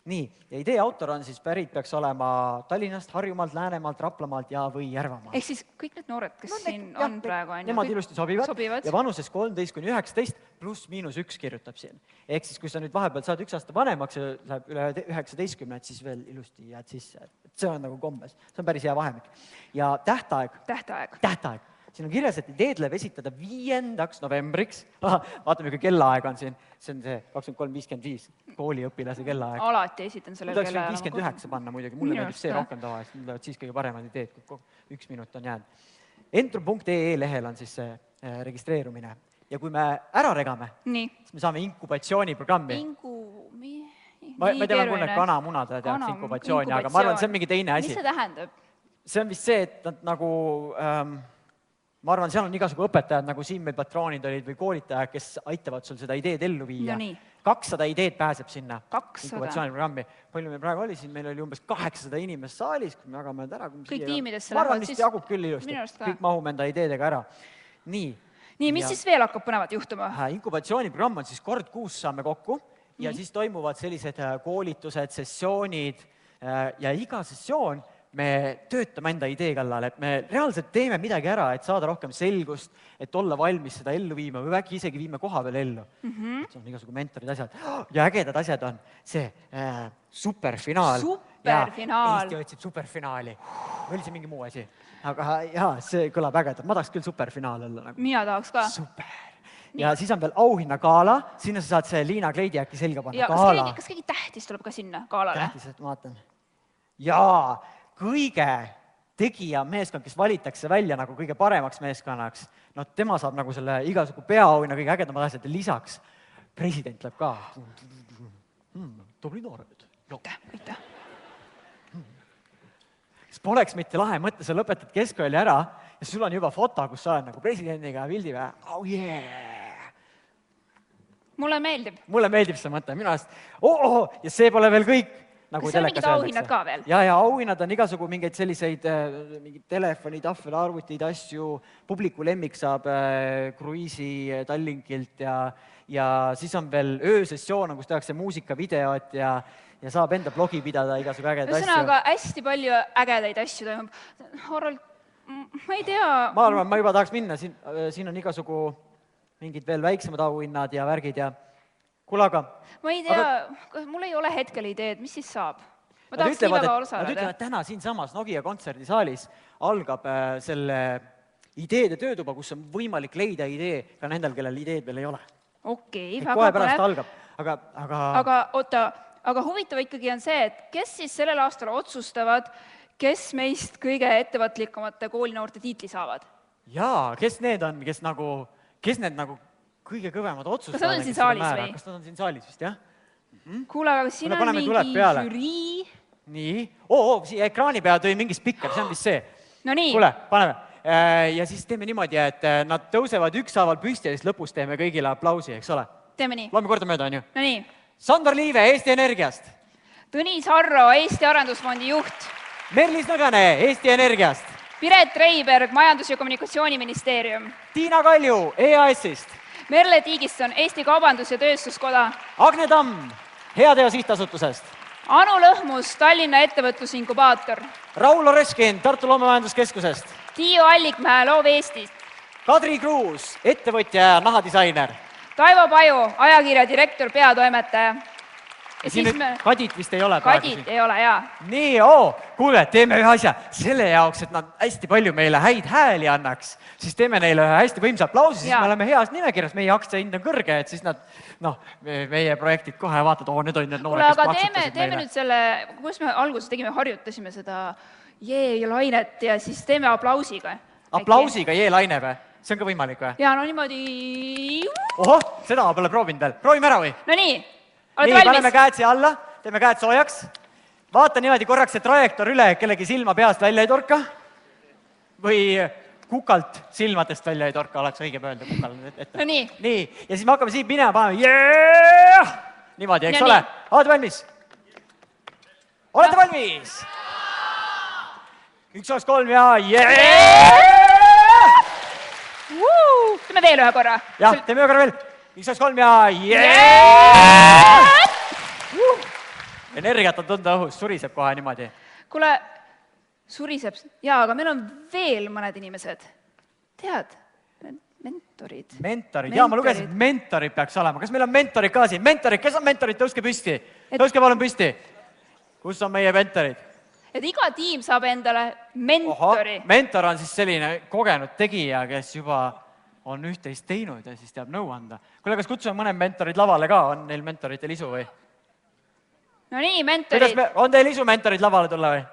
Nii, ja idee autor on siis pärit, peaks olema Tallinnast, Harjumaalt, Läänemaalt, Raplamaalt ja või Järvamaalt. Ehk siis kõik need noored, kes siin on praegu, on ju? Nemad ilusti sobivad ja vanuses 13-19 +-1 kirjutab siin. Ehk siis, kui sa nüüd vahepeal saad 1 aasta vanemaks ja läheb üle 19, et siis veel ilusti jääd sisse. See on nagu kombes. See on päris hea vahemik. Ja tähtaeg. Siin on kirjas, et ideed läheb esitada 5. novembriks. Vaatame, kui kellaaeg on siin. See on see 23.55, kooliõpilase kellaaeg. Alati esitan selle kellaaeg. 59 panna muidugi, mulle meeldib see rohkem tavalist, mul lähevad siis kõige paremad ideed, kui 1 minut on jäänud. Entrum.ee lehel on siis see registreerumine. Ja kui me ära regame, siis me saame inkubatsiooniprogrammi. Ma ei tea, ma tunnen kanamunad teaks inkubatsiooni, aga ma arvan, see on mingi teine asi. Mis see tähendab? See on vist see, et nad nagu... Ma arvan, seal on igasugu õpetajad, nagu siin meil patroonid olid või koolitajad, kes aitavad sul seda ideed ellu viia. 200 ideed pääseb sinna inkubatsiooniprogrammi. Palju meil praegu oli siin, meil oli umbes 800 inimest saalis, kui me jagame ära. Kõik tiimidesse lähevad. Ma arvan, vist jagub küll ilusti. Kõik mahume enda ideedega ära. Nii, mis siis veel hakkab põnevat juhtuma? Inkubatsiooniprogramm on siis kord 6 saame kokku ja siis toimuvad sellised koolitused, sessioonid, ja iga sessioon me töötame enda idee kallal, et me reaalselt teeme midagi ära, et saada rohkem selgust, et olla valmis seda ellu viima või äkki isegi viime koha peal ellu. Et see on igasugu mentorid asjad. Ja ägedad asjad on see superfinaal. Superfinaal. Eesti otsib superfinaali. Või oli see mingi muu asi? Aga jaa, see kõlab ägedalt. Ma tahaks küll superfinaal olla. Nagu. Mina tahaks ka. Super. Ja siis on veel auhinnagaala. Sinna sa saad see Liina Kleidi äkki selga panna. Ja kas keegi tähtis tuleb ka sinna gaalale? Tähtis, et ma vaatan. Jaa, kõige tegija meeskond, kes valitakse välja nagu kõige paremaks meeskonnaks, no tema saab nagu selle igasugu peaauhinna kõige ägedamad asjad ja lisaks president läheb ka. Tubli noored. Aitäh. Kas poleks mitte lahe mõtte, sa lõpetad keskkooli ära ja sul on juba foto, kus sa oled nagu presidendiga pildi või? Oh yeah! Mulle meeldib. Mulle meeldib see mõte, minu arust. Ja see pole veel kõik. Nagu kas seal on mingid auhinnad ka veel? Ja auhinnad on igasugu mingeid selliseid mingid telefoni, tahvelarvutid, asju, publiku lemmik saab kruiisi Tallinkilt ja siis on veel öösessioon, kus tehakse muusikavideot ja saab enda blogi pidada igasugu ägedaid asju. Ühesõnaga, hästi palju ägedaid asju toimub. Harald, ma ei tea. Ma arvan, ma juba tahaks minna, siin on igasugu mingid veel väiksemad auhinnad ja värgid ja kulaga. Ma ei tea, mul ei ole hetkel ideed, mis siis saab? Ma tahaks nii väga osaleda. Nad ütlevad, täna siin samas Nokia kontserdisaalis algab selle ideede töötuba, kus on võimalik leida idee ka nendel, kellel ideed veel ei ole. Okei, väga kohe pärast algab. Aga huvitav ikkagi on see, et kes siis sellel aastal otsustavad, kes meist kõige ettevõtlikumate koolinoorte tiitli saavad? Jaa, kes need on, kes need kõige kõvemad otsustajad. Kas nad on siin saalis või? Kas nad on siin saalis vist, jah? Kuule, aga siin on mingi žürii. Nii. Siia ekraani peale tõi mingi spikker, see on vist see. No nii. Kuule, paneme. Ja siis teeme niimoodi, et nad tõusevad ükshaaval püsti ja siis lõpus teeme kõigile aplausi, eks ole? Teeme nii. Loeme korda mööda, on ju? No nii. Sandor Liive Eesti Energiast. Tõnis Harro, Eesti Arendusfondi juht. Merlis Nõgane Eesti Energiast. Piret Reiberg, Majandus- ja Kommunikatsiooniministeerium. Tiina Kalju EAS-ist. Merle Tiigiston, Eesti Kaubandus- ja Tööstuskoda. Agne Tamm, Heateo sihtasutusest. Anu Lõhmus, Tallinna ettevõtlusinkubaator. Raul Oreskin, Tartu Loomemajanduskeskusest. Tiiu Allikmäe, Loov Eestist. Kadri Kruus, ettevõtja ja nahadisainer. Taivo Paju, ajakirja direktor, peatoimetaja. Ja siin nüüd Kadit vist ei ole praegu siin? Kadit ei ole, jaa. Nii, kuule, teeme ühe asja. Selle jaoks, et nad hästi palju meile häid hääli annaks, siis teeme neile ühe hästi võimsa aplausi, siis me oleme heas nimekirjas, meie aktsiahind on kõrge, et siis nad, meie projektid kohe vaatad, need on need noored, kes plaksutasid meile. Teeme nüüd selle, kus me alguses tegime, harjutasime seda jee-lainet ja siis teeme aplausiga. Aplausiga jee-laine või? See on ka võimalik või? Jaa, no niimoodi... Seda ma pole proovinud veel. Proovime ära või? No nii. Nii, paneme käed siia alla, teeme käed soojaks. Vaata niimoodi korraks see trajektoor üle, kellegi silma peast välja ei torka. Või kukalt silmadest välja ei torka, oleks õige öelda kukal ette. No nii. Nii, ja siis me hakkame siit minema, paneme jeeeeh! Niimoodi, eks ole? Olete valmis? Olete valmis? 1, 2, 3 ja jeeeeh! Teeme veel ühe korra. Jah, teeme ühe korra veel. 1, 2, 3 ja jeeeeh! Energiat on tunda õhus, suriseb kohe niimoodi. Kuule, suriseb. Jaa, aga meil on veel mõned inimesed. Tead, mentorid. Mentorid, jaa, ma lugesin, mentorid peaks olema. Kas meil on mentorid ka siin? Mentorid, kes on mentorid? Tõuske püsti. Tõuske palun püsti. Kus on meie mentorid? Et iga tiim saab endale mentori. Mentor on siis selline kogenud tegija, kes juba on üht-teist teinud ja siis teab nõu anda. Kuule, kas kutsume mõned mentorid lavale ka? On neil mentoritel isu või? No nii, mentorid. On teil isu mentorid lavale tulla või?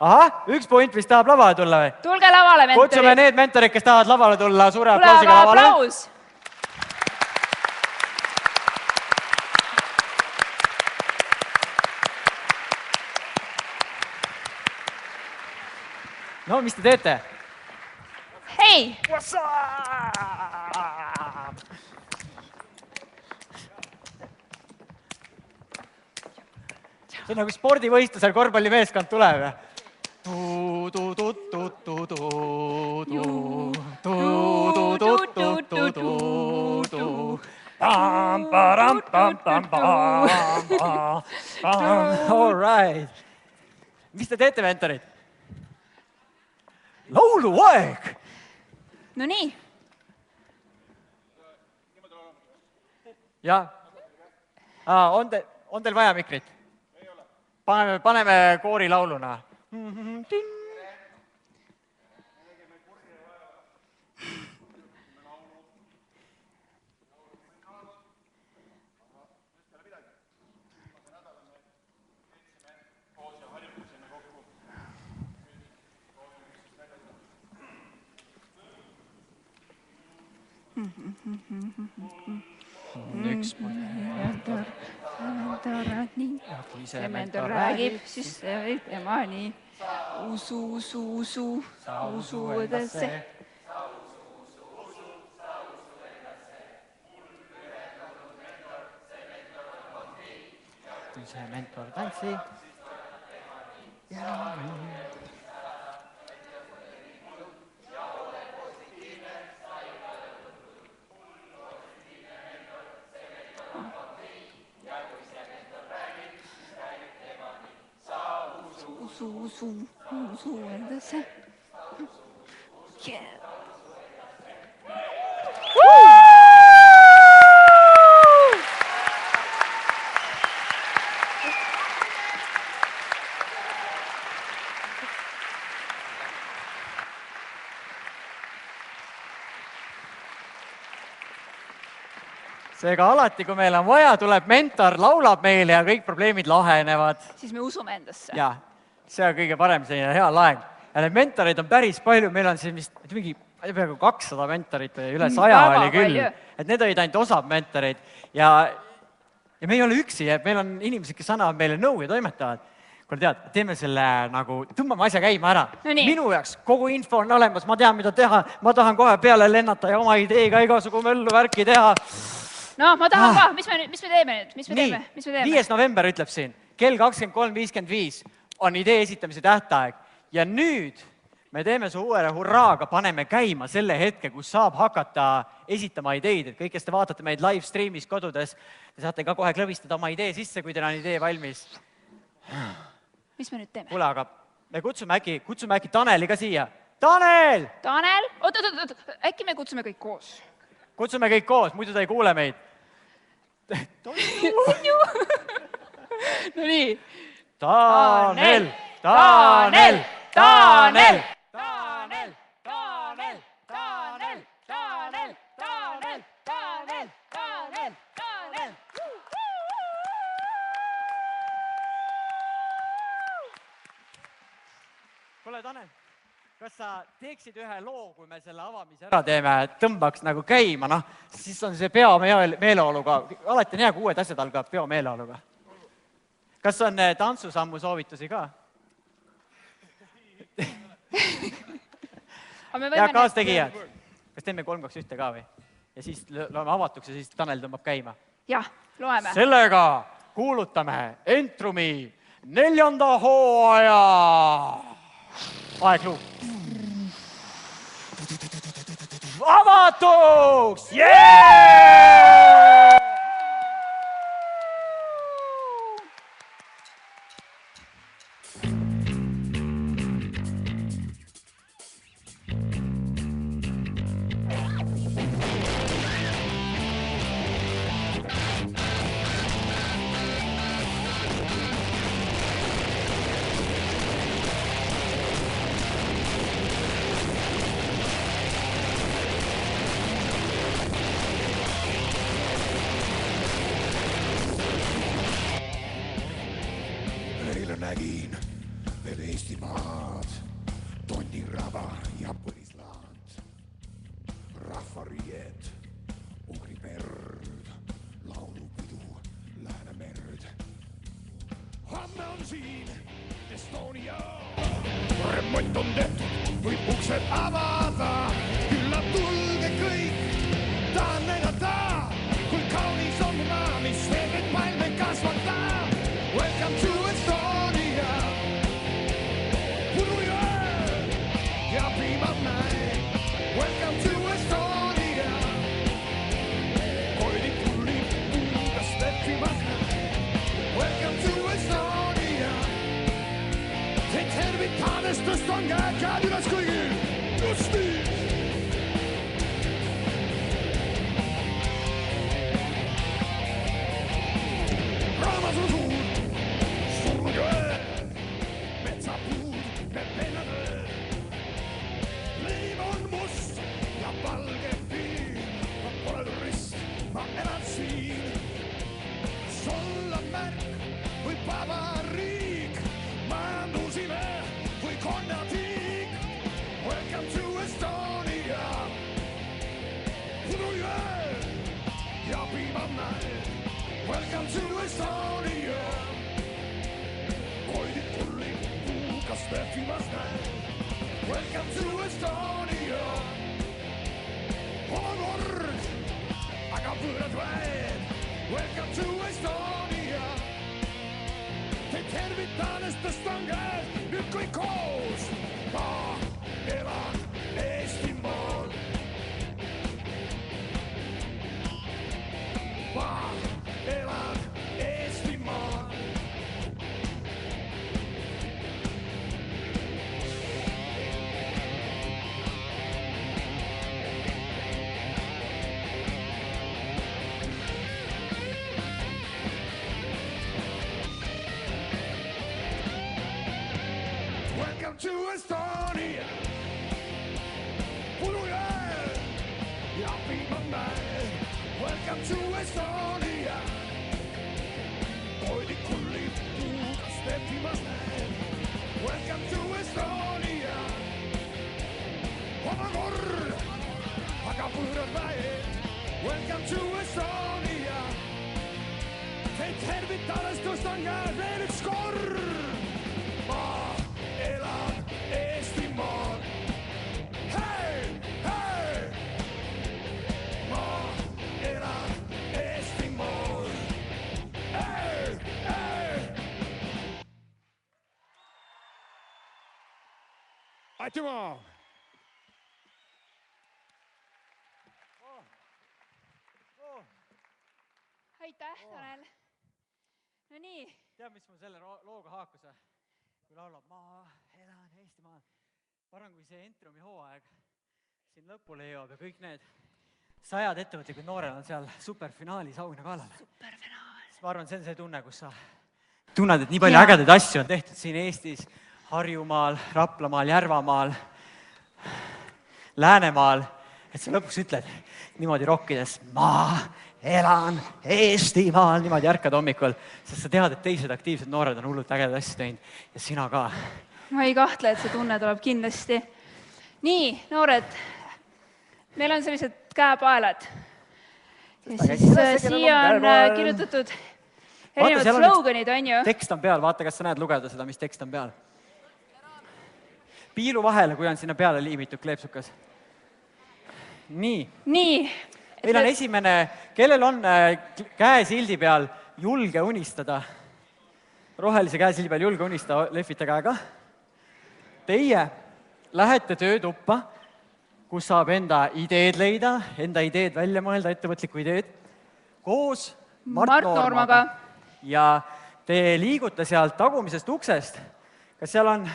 Ahah, 1 point vist tahab lavale tulla või? Tulge lavale, mentorid. Kutsume need mentorid, kes tahavad lavale tulla suure aplausiga lavale. Aplaus. No, mis te teete? Hei! What's up? See on nagu spordivõistlusel korvpallimeeskond tuleb. meid. Mis te teete, mentorid? Lauluaeg! No nii. Jah. On teil vaja mikrit? Paneme koori lauluna. Üks mentor kui see mentor räägib, siis tema nii. Usu endasse. Kui see mentor tantsi. Usu endasse. Yeah. Seega alati, kui meil on vaja, tuleb mentor, laulab meile ja kõik probleemid lahenevad. Siis me usume endasse. Jaa, see on kõige parem selline hea laeng. Ja need mentoreid on päris palju, meil on siin vist mingi peaaegu 200 mentorit või üle 100 oli küll. Et need olid ainult osad mentorid ja me ei ole üksi, meil on inimesed, kes annavad meile nõu ja toimetavad. Kuule tead, teeme selle nagu, tõmbame asja käima ära. No nii. Minu jaoks kogu info on olemas, ma tean, mida teha, ma tahan kohe peale lennata ja oma ideega igasugu möllu värki teha. No, ma tahan ka. Mis me teeme nüüd? Mis me teeme? 5. november ütleb siin, kell 23.55 on idee esitamise tähtaeg. Ja nüüd me teeme su uuele hurraaga, paneme käima selle hetke, kus saab hakata esitama ideid. Et kõik, kes te vaatate meid live streamis kodudes, te saate ka kohe klõvistada oma idee sisse, kui teil on idee valmis. Mis me nüüd teeme? Kuule, aga me kutsume äkki Taneli ka siia. Tanel! Tanel? Oot, äkki me kutsume kõik koos? Kutsume kõik koos, muidu ta ei kuule meid. No nii. Tanel! Tanel! Tanel! Tanel! Tanel! Tanel! Tanel! Tanel! Tanel! Tanel! Tanel! Kuule, Tanel, kas sa teeksid ühe loo, kui me selle avamise ära teeme, tõmbaks nagu käima, noh, siis on see peo meeleoluga, alati on hea, kui uued asjad algavad peo meeleoluga. Kas on tantsusammu soovitusi ka? Ja kaastegijad, kas teeme 3-2-1 ka või? Ja siis loeme avatuks ja siis Tanel tõmbab käima. Jah, loeme. Sellega kuulutame Entrumi 4. hooaja aegluub. Avatuks! Yeah! Nägin veel Eestimaad, Tonniraba ja Põlisland, rahvariied, Ugri perd, laulupidu, Läänemerd. Homme on siin Estonia, remont on tehtud, võib uksed avada, külla tulge kõik, tahan näidata, kui kaunis on maa, mis veel neid palme kasvata. Welcome to Estonia. Ja prima night. Welcome to Estonia. Koidid tullid, kas leppimas näin. Welcome to Estonia. Welcome to Estonia. Hoidikul lippu, kas lehvimas näed? Welcome to Estonia. Oma kord, aga võõrad väed. Welcome to Estonia. Teid tervitades tõstan käed, nüüd kõik koos. Ma elan Eestimaal. Ma elan Eestimaal. Welcome to Estonia. Pulujääl ja piimamäel. Welcome to Estonia. Hoidikul lippu, kas lehvimas näed? Welcome to Estonia. Oma kord, aga võõrad väed. Welcome to Estonia. Teid tervitades tõstan käed veel üks kord. Ma elan Eestimaal. Hei, hei! Ma elan Eestimaal. Hei, hei! Aitüma! aitäh, Tanel. No nii. Tead, mis mul selle looga haakus? Kui laulab Ma elan Eestimaal. Parem kui see Entrumi hooaeg siin lõpule jõuab ja kõik need 100 ettevõtlikud noored on seal superfinaalis auhinna kallal. Superfinaal. Ma arvan, see on see tunne, kus sa tunned, et nii palju ägedaid asju on tehtud siin Eestis, Harjumaal, Raplamaal, Järvamaal, Läänemaal, et sa lõpuks ütled niimoodi rokkides Ma elan Eestimaal, niimoodi ärkad hommikul, sest sa tead, et teised aktiivsed noored on hullult ägedaid asju teinud ja sina ka. Ma ei kahtle, et see tunne tuleb kindlasti. Nii, noored, meil on sellised käepaelad. Ja siis siia on kirjutatud erinevad sloganid, on ju? Tekst on peal, vaata, kas sa näed lugeda seda, mis tekst on peal. Piilu vahele, kui on sinna peale liimitud kleepsukas. Nii. Meil on esimene, kellel on käesildi peal julge unistada. Rohelise käesildi peal julge unistada, lehvita käega. Teie lähete töötuppa, kus saab enda ideed leida, enda ideed välja mõelda, ettevõtlikku ideed, koos Mart Noormaga. Ja te liigute sealt tagumisest uksest. Kas seal on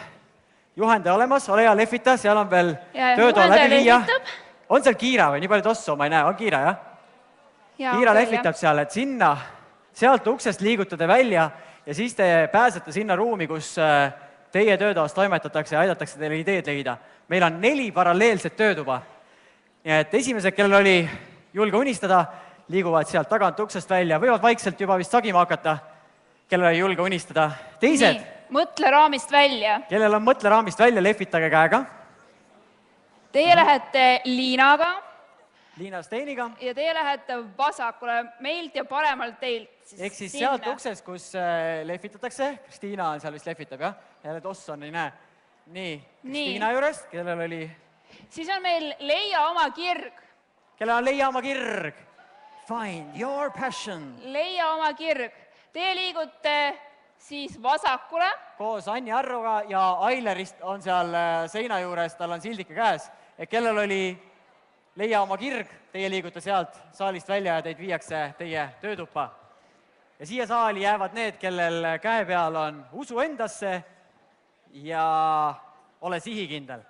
juhendaja olemas? Ole hea, lehvita, seal on veel töötoa läbi viia. On seal Kiira või? Nii palju tossu ma ei näe. On Kiira, jah? Kiira lehvitab seal, et sinna, sealt uksest liigutate välja ja siis te pääsete sinna ruumi, kus teie töötoas toimetatakse ja aidatakse teile ideed leida. Meil on 4 paralleelset töötuba. Ja et esimesed, kellel oli julge unistada, liiguvad sealt tagant uksest välja, võivad vaikselt juba vist sagima hakata, kellel oli julge unistada. Teised, mõtle raamist välja. Kellel on mõtle raamist välja, lehvitage käega. Teie lähete Liinaga. Liina Steiniga. Ja teie lähete vasakule, meilt ja paremalt teilt. Ehk siis sealt uksest, kus lehvitatakse. Kristiina on seal vist lehvitab, jah? Jälle toss on, ei näe. Nii, Kristiina juurest, kellel oli... Siis on meil Leia oma kirg. Kellel on Leia oma kirg? Find your passion. Leia oma kirg. Teie liigute siis vasakule. Koos Anni Arroga ja Ailerist on seal seina juures, tal on sildike käes. Et kellel oli Leia oma kirg, teie liigute sealt saalist välja ja teid viiakse teie töötuppa. Ja siia saali jäävad need, kellel käe peal on usu endasse ja ole sihikindel.